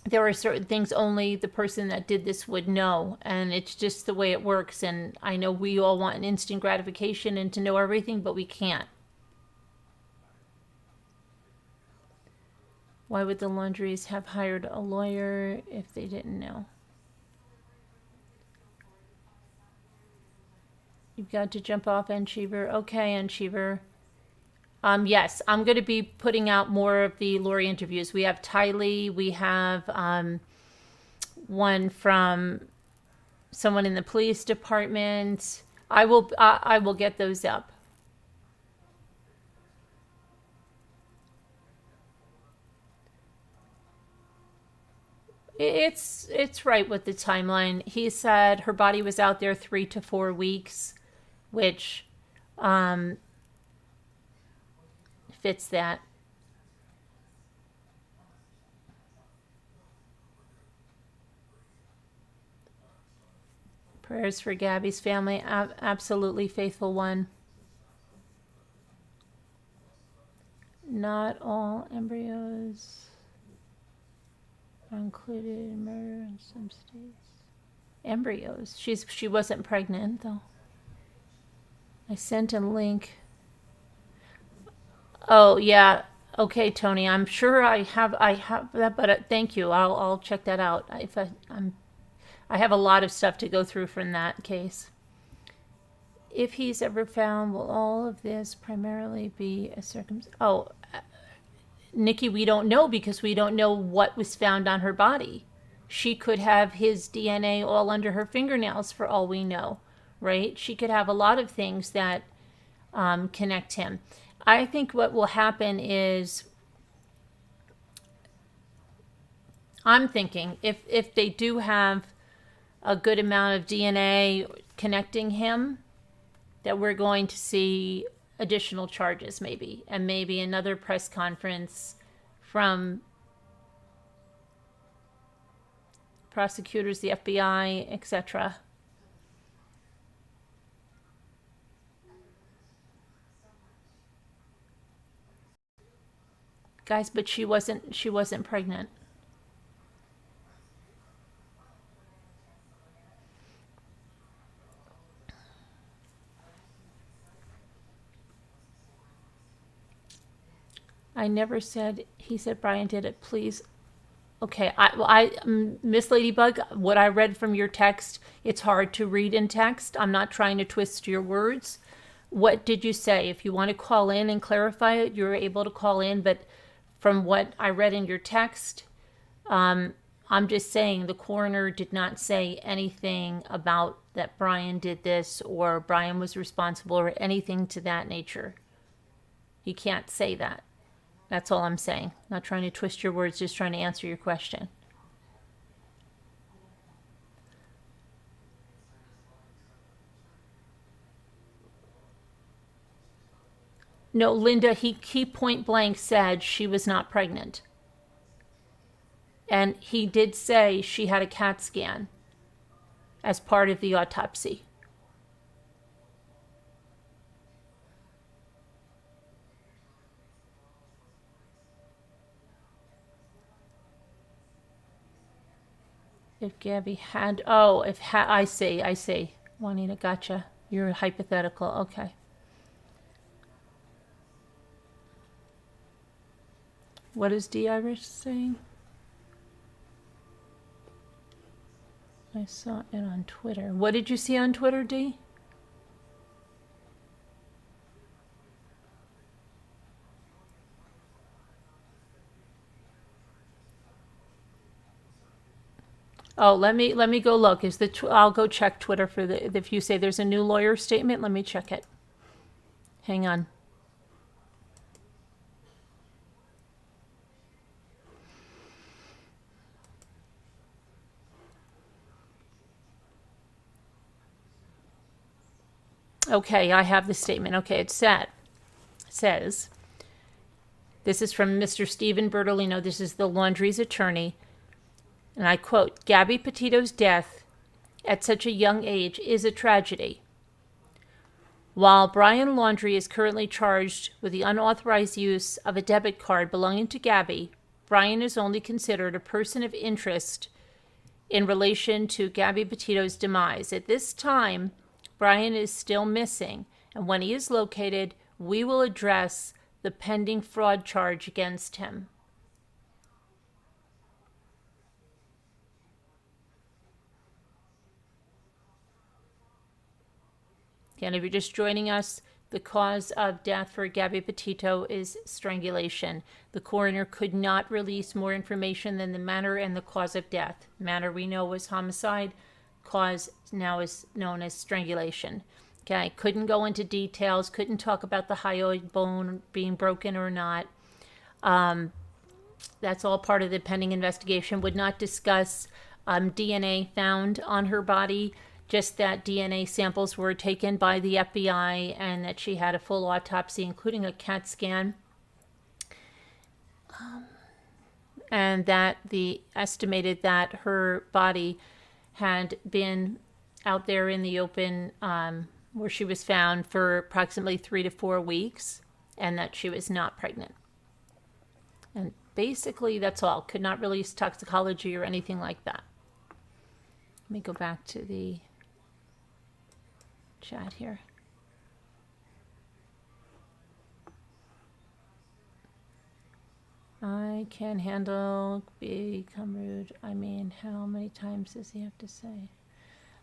there are certain things only the person that did this would know, and it's just the way it works. And I know we all want an instant gratification and to know everything, but we can't. Why would the Laundries have hired a lawyer if they didn't know? You've got to jump off, Encheever. Okay, Encheever. Yes, I'm going to be putting out more of the Lori interviews. We have Tylee. We have one from someone in the police department. I will get those up. It's right with the timeline. He said her body was out there 3 to 4 weeks, which fits that. Prayers for Gabby's family. Absolutely faithful one. Not all embryos are included in murder in some states. embryos. She wasn't pregnant though. I sent a link. Oh yeah. Okay, Tony. I'm sure I have that, but thank you. I'll check that out. I have a lot of stuff to go through from that case. If he's ever found, will all of this primarily be a Nikki, we don't know because we don't know what was found on her body. She could have his DNA all under her fingernails for all we know, right? She could have a lot of things that connect him. I think what will happen is, I'm thinking if they do have a good amount of DNA connecting him, that we're going to see additional charges maybe, and maybe another press conference from prosecutors, the FBI, etc. Guys, but she wasn't pregnant. I never said, he said Brian did it, please. Okay, Miss Ladybug, what I read from your text, it's hard to read in text. I'm not trying to twist your words. What did you say? If you want to call in and clarify it, you're able to call in, but from what I read in your text, I'm just saying the coroner did not say anything about that Brian did this or Brian was responsible or anything to that nature. He can't say that. That's all I'm saying. Not trying to twist your words, just trying to answer your question. No, Linda, he point blank said she was not pregnant. And he did say she had a CAT scan as part of the autopsy. If Gabby had, I see. Juanita, gotcha. You're hypothetical, okay. What is D. Irish saying? I saw it on Twitter. What did you see on Twitter, D? Oh, let me go look. I'll go check Twitter for if you say there's a new lawyer statement, let me check it. Hang on. Okay, I have the statement. Okay, it says, this is from Mr. Stephen Bertolino. This is the Laundrie's attorney. And I quote, Gabby Petito's death at such a young age is a tragedy. While Brian Laundrie is currently charged with the unauthorized use of a debit card belonging to Gabby, Brian is only considered a person of interest in relation to Gabby Petito's demise. At this time, Brian is still missing, and when he is located, we will address the pending fraud charge against him. And if you're just joining us, the cause of death for Gabby Petito is strangulation. The coroner could not release more information than the manner and the cause of death. Manner we know was homicide. Cause now is known as strangulation. Okay, couldn't go into details, couldn't talk about the hyoid bone being broken or not. That's all part of the pending investigation. Would not discuss DNA found on her body. Just that DNA samples were taken by the FBI and that she had a full autopsy, including a CAT scan. And that the estimated that her body had been out there in the open where she was found for approximately 3 to 4 weeks and that she was not pregnant. And basically that's all. Could not release toxicology or anything like that. Let me go back to the chat here. I can handle become rude. I mean, how many times does he have to say?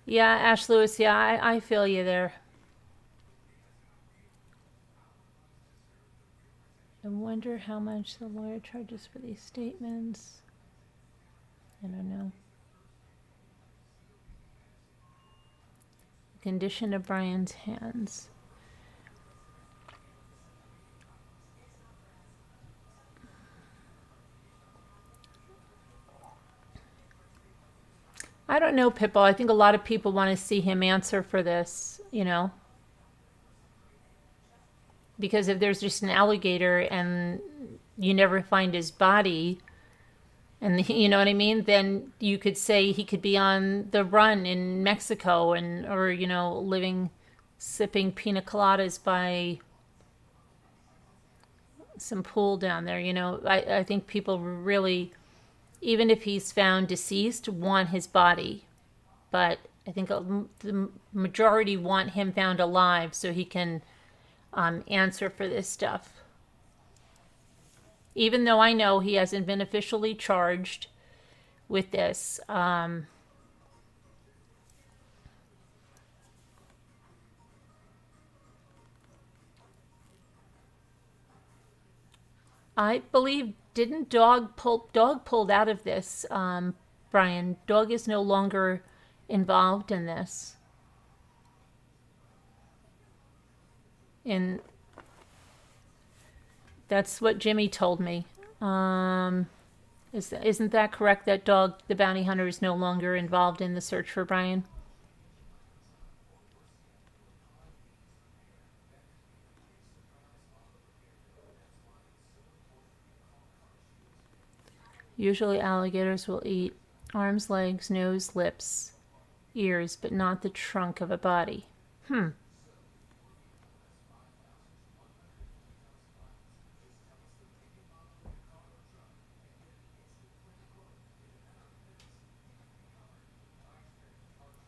Yeah, Ash Lewis, yeah, I feel you there. I wonder how much the lawyer charges for these statements. I don't know. Condition of Brian's hands. I don't know, Pitbull. I think a lot of people want to see him answer for this, you know. Because if there's just an alligator and you never find his body, and you know what I mean, then you could say he could be on the run in Mexico and or you know living sipping pina coladas by some pool down there. You know, I think people really, even if he's found deceased, want his body, but I think the majority want him found alive so he can answer for this stuff. Even though I know he hasn't been officially charged with this. I believe, didn't Dog pulled out of this, Brian? Dog is no longer involved in this. And that's what Jimmy told me. Isn't that correct, that Dog, the bounty hunter, is no longer involved in the search for Brian? Usually alligators will eat arms, legs, nose, lips, ears, but not the trunk of a body.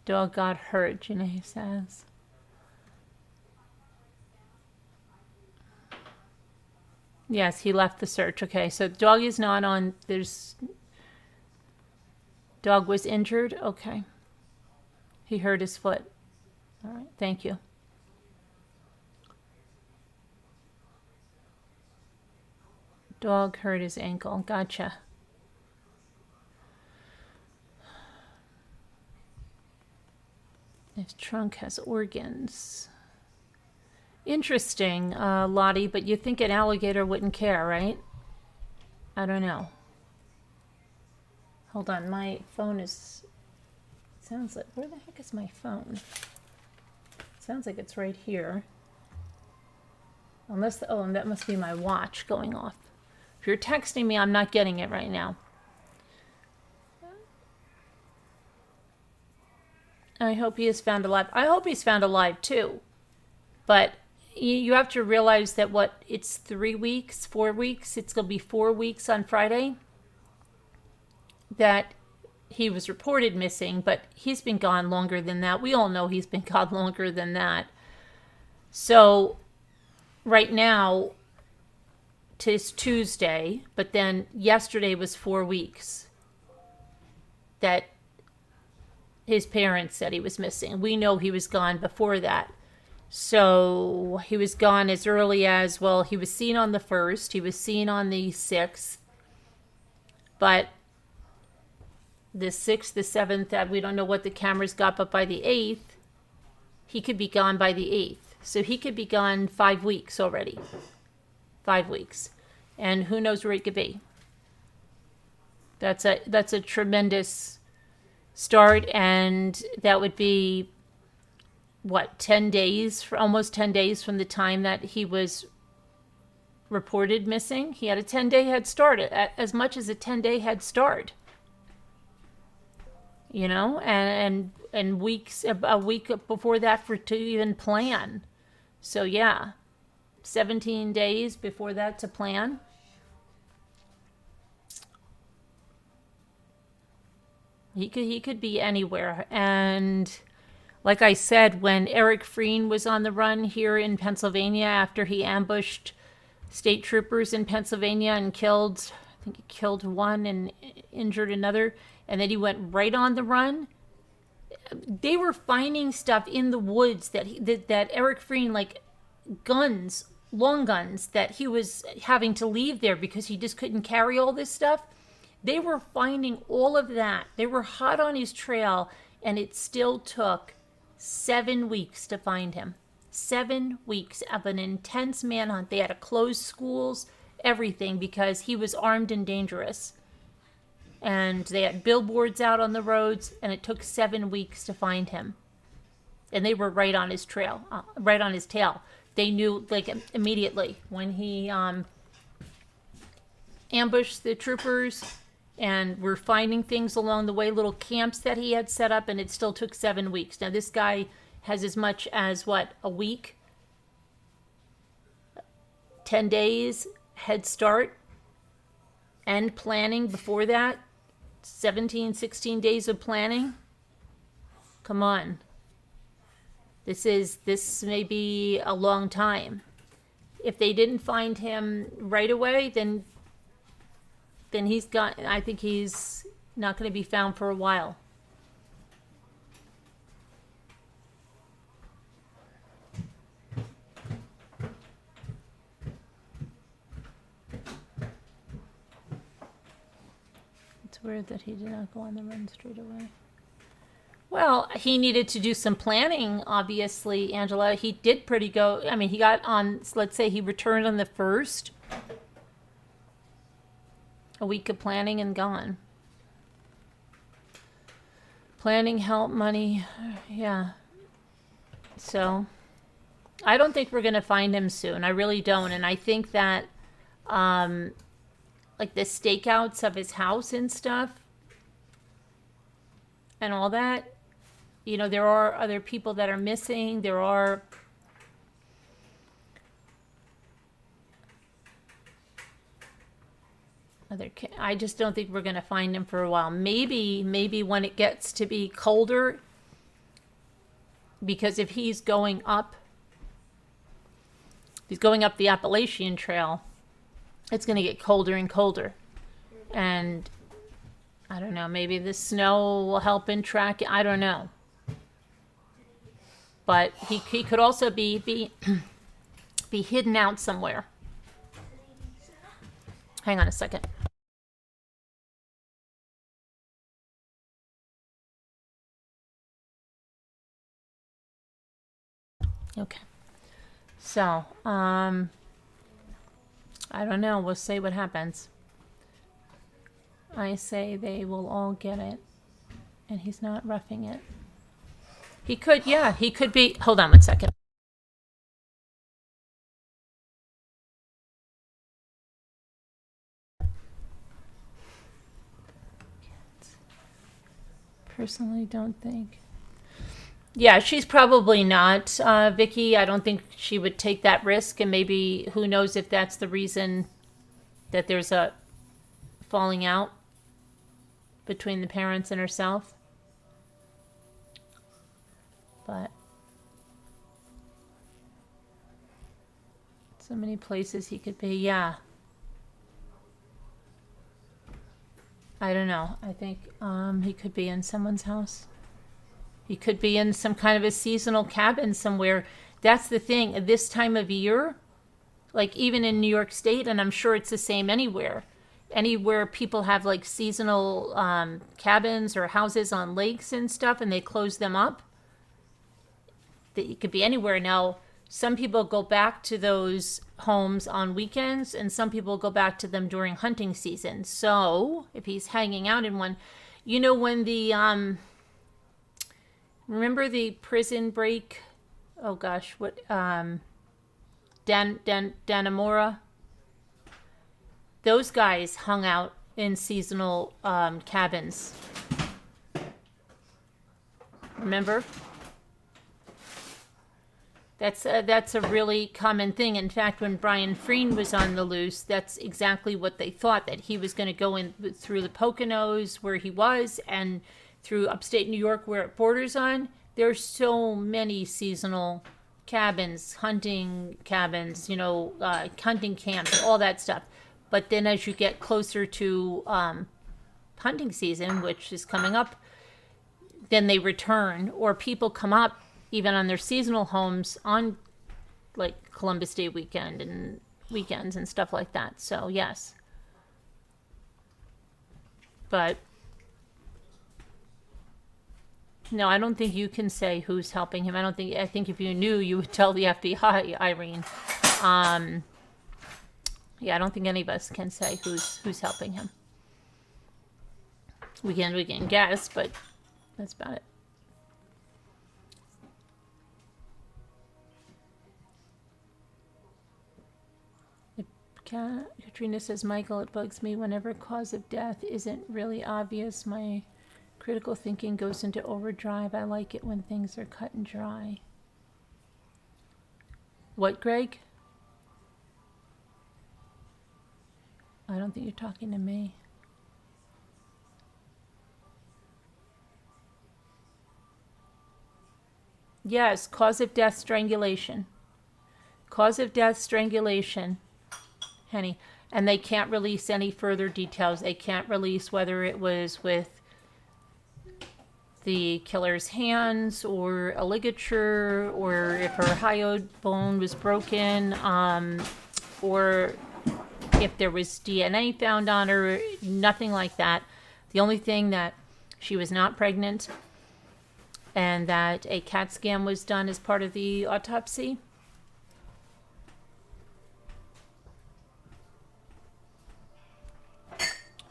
Dog got hurt, Janae says. Yes, he left the search. Okay, so Dog is not on. Dog was injured. Okay. He hurt his foot. All right, thank you. Dog hurt his ankle. Gotcha. His trunk has organs. Interesting, Lottie, but you think an alligator wouldn't care, right? I don't know. Hold on, my phone is... Sounds like... Where the heck is my phone? Sounds like it's right here. Unless... Oh, and that must be my watch going off. If you're texting me, I'm not getting it right now. I hope he is found alive. I hope he's found alive too. But you have to realize that it's 3 weeks, 4 weeks. It's going to be 4 weeks on Friday that he was reported missing, but he's been gone longer than that. We all know he's been gone longer than that. So right now, it's Tuesday, but then yesterday was 4 weeks that his parents said he was missing. We know he was gone before that. So he was gone as early as, well, he was seen on the 1st. He was seen on the 6th. But the 6th, the 7th, we don't know what the cameras got, but by the 8th, he could be gone by the 8th. So he could be gone 5 weeks already. 5 weeks. And who knows where he could be. That's a tremendous start, and that would be what, 10 days, almost 10 days from the time that he was reported missing. He had a 10-day head start, as much as a 10-day head start, you know, and weeks, a week before that to even plan. So yeah, 17 days before that to plan. He could be anywhere. And like I said, when Eric Freen was on the run here in Pennsylvania after he ambushed state troopers in Pennsylvania and killed, I think he killed one and injured another, and then he went right on the run. They were finding stuff in the woods that Eric Freen, like guns, long guns, that he was having to leave there because he just couldn't carry all this stuff. They were finding all of that. They were hot on his trail, and it still took 7 weeks to find him. 7 weeks of an intense manhunt. They had to close schools, everything, because he was armed and dangerous. And they had billboards out on the roads, and it took 7 weeks to find him. And they were right on his trail, right on his tail. They knew, like, immediately when he ambushed the troopers, and were finding things along the way, little camps that he had set up, and it still took 7 weeks. Now, this guy has as much as, what, a week? 10 days head start, and planning before that. 17, 16 days of planning. Come on. This may be a long time. If they didn't find him right away, then I think he's not going to be found for a while. It's weird that he did not go on the run straight away. Well, he needed to do some planning, obviously, Angela. He did he got on, let's say he returned on the 1st. A week of planning and gone. Planning, help, money, yeah. So, I don't think we're going to find him soon. I really don't. And I think that, like the stakeouts of his house and stuff, and all that, there are other people that are missing. There are I just don't think we're going to find him for a while. Maybe when it gets to be colder, because if he's going up the Appalachian Trail, it's going to get colder and colder. And I don't know, maybe the snow will help in tracking. I don't know. But he could also be hidden out somewhere. Hang on a second. Okay. So, I don't know. We'll see what happens. I say they will all get it. And he's not roughing it. He could be. Hold on one second. Personally, don't think. Yeah, she's probably not, Vicky. I don't think she would take that risk, and maybe who knows if that's the reason that there's a falling out between the parents and herself. But so many places he could be. Yeah. I don't know. I think he could be in someone's house. He could be in some kind of a seasonal cabin somewhere. That's the thing. This time of year, like even in New York State, and I'm sure it's the same anywhere people have like seasonal cabins or houses on lakes and stuff, and they close them up. It could be anywhere. Now, some people go back to those homes on weekends, and some people go back to them during hunting season. So if he's hanging out in one, when the remember the prison break? Oh gosh, what Dannemora? Those guys hung out in seasonal cabins. Remember? That's a really common thing. In fact, when Brian Freen was on the loose, that's exactly what they thought, that he was going to go in through the Poconos where he was and through upstate New York where it borders on, there's so many seasonal cabins, hunting cabins, hunting camps, all that stuff. But then as you get closer to hunting season, which is coming up, then they return, or people come up even on their seasonal homes on like Columbus Day weekend and weekends and stuff like that. So yes. But no, I don't think you can say who's helping him. I think if you knew, you would tell the FBI, Irene. Yeah, I don't think any of us can say who's helping him. We can guess, but that's about it. Katrina says, Michael, it bugs me whenever cause of death isn't really obvious. My critical thinking goes into overdrive. I like it when things are cut and dry. What, Greg? I don't think you're talking to me. Yes, cause of death, strangulation. Cause of death, strangulation. Henny. And they can't release any further details. They can't release whether it was with the killer's hands or a ligature, or if her hyoid bone was broken, or if there was DNA found on her. Nothing like that. The only thing that she was not pregnant, and that a CAT scan was done as part of the autopsy.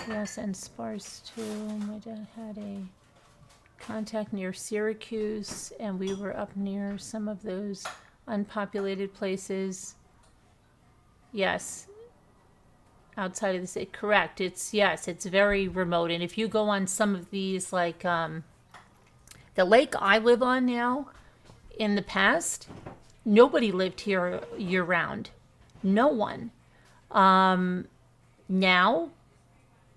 Yes, and sparse too. My dad had a contact near Syracuse, and we were up near some of those unpopulated places. Yes, outside of the city. Correct. It's very remote. And if you go on some of these, like the lake I live on now, in the past, nobody lived here year round. No one.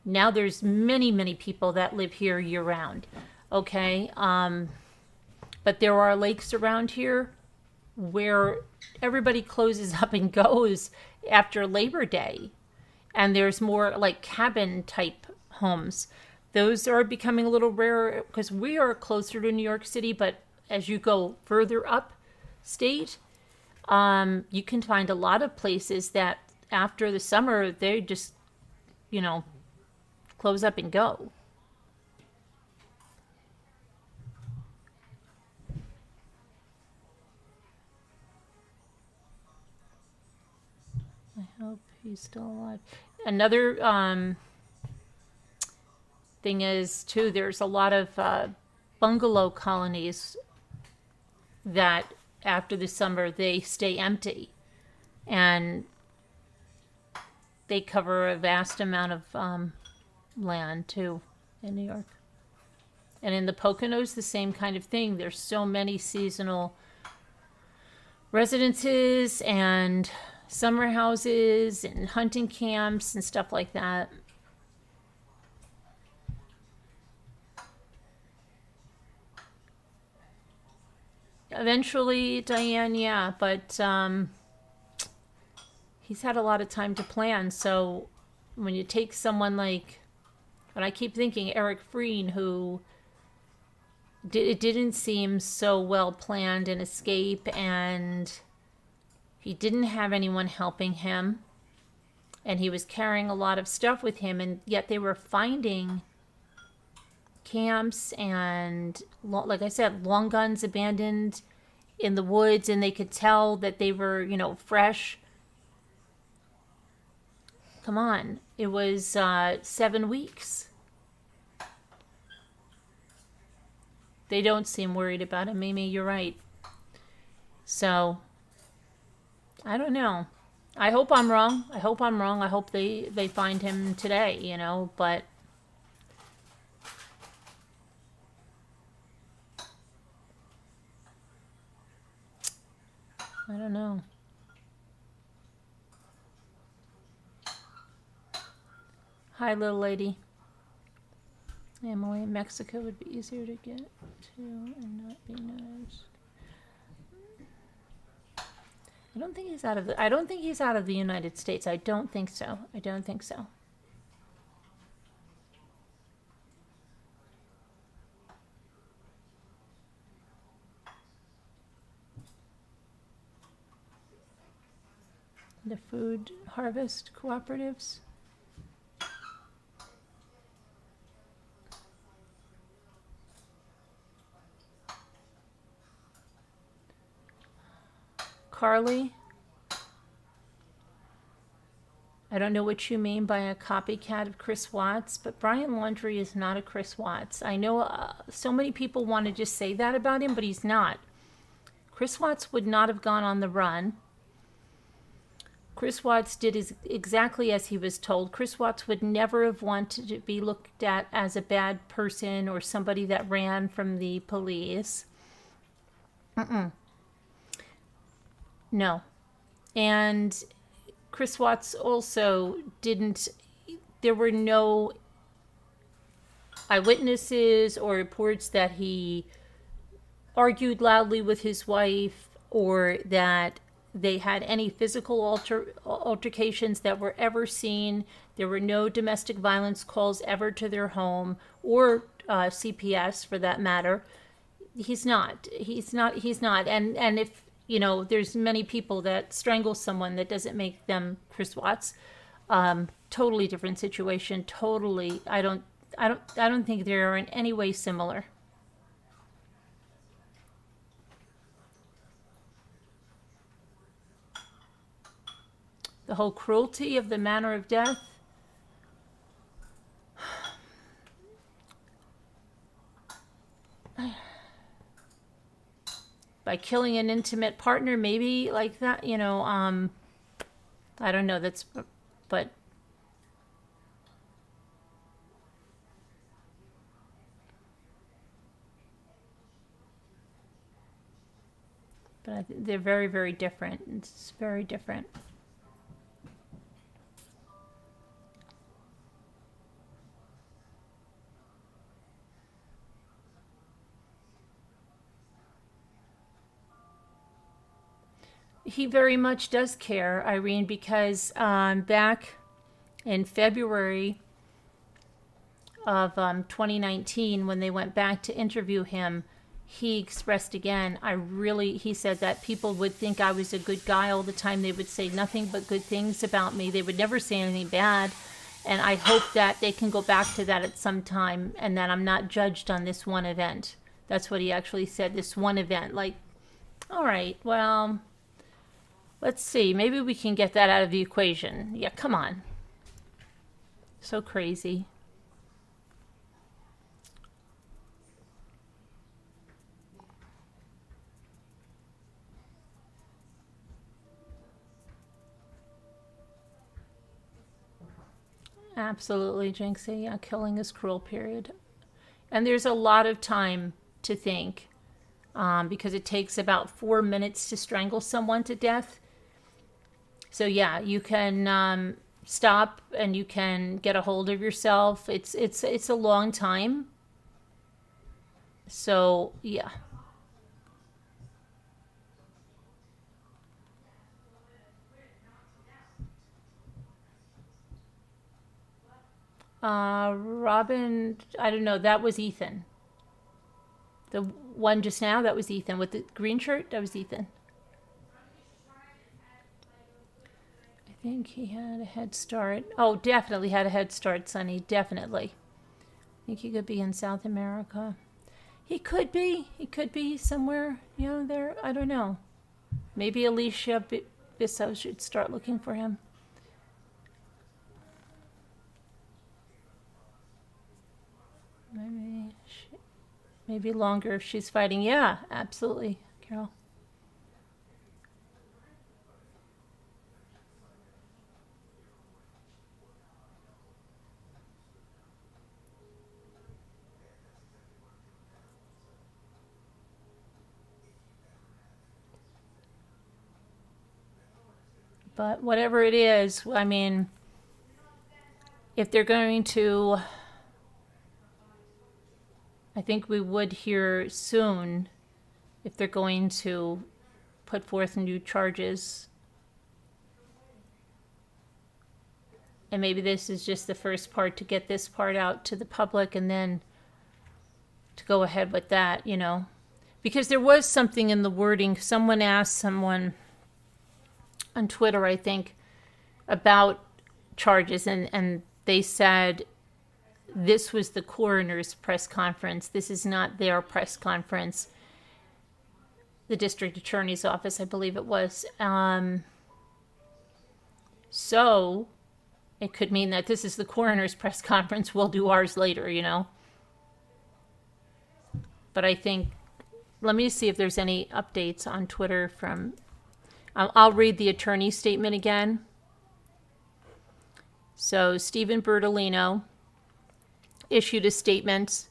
Now there's many people that live here year round. Okay. But there are lakes around here where everybody closes up and goes after Labor Day. And there's more like cabin type homes. Those are becoming a little rarer because we are closer to New York City, but as you go further up state, you can find a lot of places that after the summer, they just, close up and go. I hope he's still alive. Another thing is, too, there's a lot of bungalow colonies that after the summer, they stay empty. And they cover a vast amount of land, too, in New York. And in the Poconos, the same kind of thing. There's so many seasonal residences and summer houses and hunting camps and stuff like that. Eventually, Diane, yeah, but he's had a lot of time to plan. So when you take someone like, and I keep thinking Eric Freen, who it didn't seem so well planned an escape, and he didn't have anyone helping him, and he was carrying a lot of stuff with him, and yet they were finding camps and, like I said, long guns abandoned in the woods, and they could tell that they were, fresh. Come on. It was 7 weeks. They don't seem worried about him, Mimi. You're right. So, I don't know. I hope I'm wrong. I hope they find him today, but I don't know. Hi, little lady. Emily in Mexico would be easier to get to and not be noticed. I don't think he's out of the United States. I don't think so. The food harvest cooperatives. Carly, I don't know what you mean by a copycat of Chris Watts, but Brian Laundrie is not a Chris Watts. I know so many people want to just say that about him, but he's not. Chris Watts would not have gone on the run. Chris Watts did exactly as he was told. Chris Watts would never have wanted to be looked at as a bad person or somebody that ran from the police. No. And Chris Watts also didn't, there were no eyewitnesses or reports that he argued loudly with his wife or that they had any physical altercations that were ever seen. There were no domestic violence calls ever to their home or CPS for that matter. He's not. And if, you know, there's many people that strangle someone, that doesn't make them Chris Watts. Totally different situation. Totally. I don't think they are in any way similar. The whole cruelty of the manner of death. By killing an intimate partner, maybe like that, you know, I don't know, but they're very, very different. It's very different. He very much does care, Irene, because back in February of 2019, when they went back to interview him, he expressed again, he said that people would think I was a good guy all the time. They would say nothing but good things about me. They would never say anything bad. And I hope that they can go back to that at some time and that I'm not judged on this one event. That's what he actually said, this one event. Like, all right, well, let's see. Maybe we can get that out of the equation. Yeah, come on. So crazy. Absolutely, Jinxie. Yeah, killing is cruel, period. And there's a lot of time to think because it takes about 4 minutes to strangle someone to death. So yeah, you can stop and you can get a hold of yourself. It's a long time. So yeah. Robin, I don't know. That was Ethan. The one just now, that was Ethan with the green shirt. That was Ethan. I think he had a head start. Oh, definitely had a head start, Sonny. Definitely. I think he could be in South America. He could be. He could be somewhere, you know, there. I don't know. Maybe Alicia Bissell should start looking for him. Maybe longer if she's fighting. Yeah, absolutely, Carol. But whatever it is, I mean, if they're going to I think we would hear soon if they're going to put forth new charges. And maybe this is just the first part to get this part out to the public and then to go ahead with that, you know. Because there was something in the wording. Someone asked someone on Twitter, I think, about charges, and they said this was the coroner's press conference. This is not their press conference. The district attorney's office, I believe it was. So it could mean that this is the coroner's press conference. We'll do ours later, you know. But I think, let me see if there's any updates on Twitter from, I'll read the attorney's statement again. So Stephen Bertolino issued a statement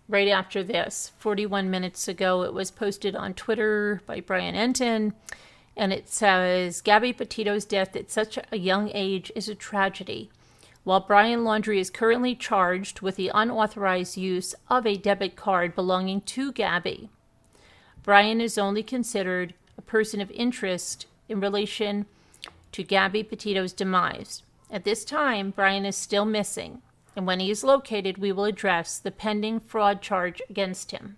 right after this. 41 minutes ago, it was posted on Twitter by Brian Enton, and it says, Gabby Petito's death at such a young age is a tragedy. While Brian Laundrie is currently charged with the unauthorized use of a debit card belonging to Gabby, Brian is only considered a person of interest in relation to Gabby Petito's demise. At this time, Brian is still missing, and when he is located, we will address the pending fraud charge against him.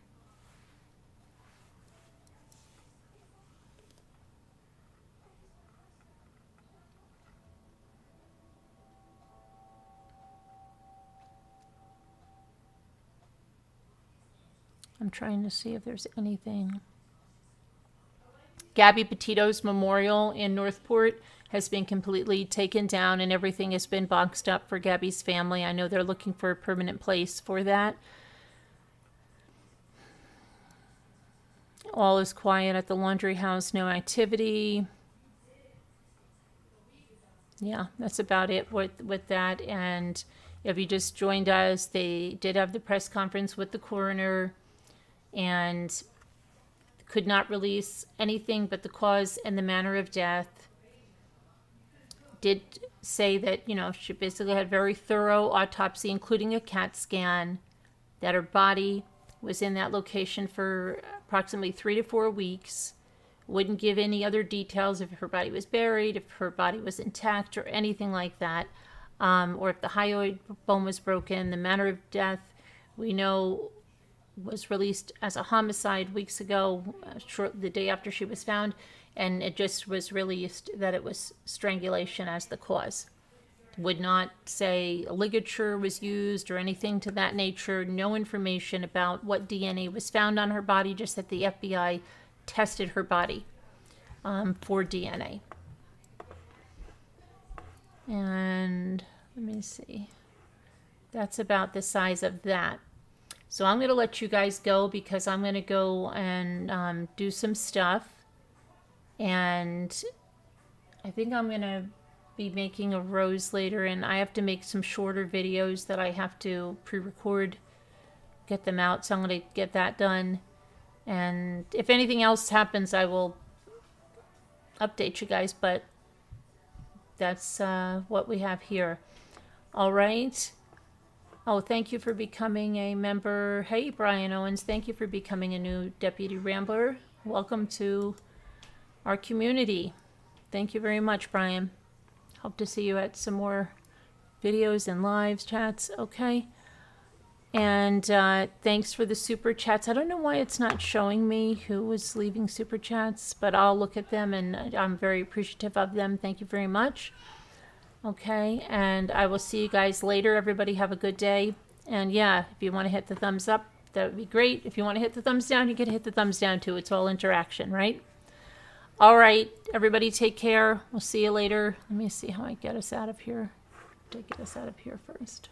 I'm trying to see if there's anything. Gabby Petito's memorial in Northport has been completely taken down, and everything has been boxed up for Gabby's family. I know they're looking for a permanent place for that. All is quiet at the Laundrie house, no activity. Yeah, that's about it with that. And if you just joined us, they did have the press conference with the coroner and could not release anything but the cause and the manner of death. Did say that, you know, she basically had a very thorough autopsy, including a CAT scan, that her body was in that location for approximately 3 to 4 weeks. Wouldn't give any other details if her body was buried, if her body was intact, or anything like that, or if the hyoid bone was broken. The manner of death, we know, was released as a homicide weeks ago, the day after she was found, and it just was released that it was strangulation as the cause. Would not say a ligature was used or anything to that nature. No information about what DNA was found on her body, just that the FBI tested her body for DNA. And let me see. That's about the size of that. So I'm going to let you guys go because I'm going to go and do some stuff. And I think I'm going to be making a rose later, and I have to make some shorter videos that I have to pre-record, get them out. So I'm going to get that done. And if anything else happens, I will update you guys, but that's what we have here. All right. Oh, thank you for becoming a member. Hey, Brian Owens, thank you for becoming a new Deputy Rambler. Welcome to our community. Thank you very much, Brian. Hope to see you at some more videos and lives, chats, okay? And thanks for the super chats. I don't know why it's not showing me who was leaving super chats, but I'll look at them, and I'm very appreciative of them. Thank you very much. Okay, and I will see you guys later. Everybody have a good day. And yeah, if you want to hit the thumbs up, that would be great. If you want to hit the thumbs down, you can hit the thumbs down too. It's all interaction, right? All right, everybody take care. We'll see you later. Let me see how I get us out of here. To get us out of here first.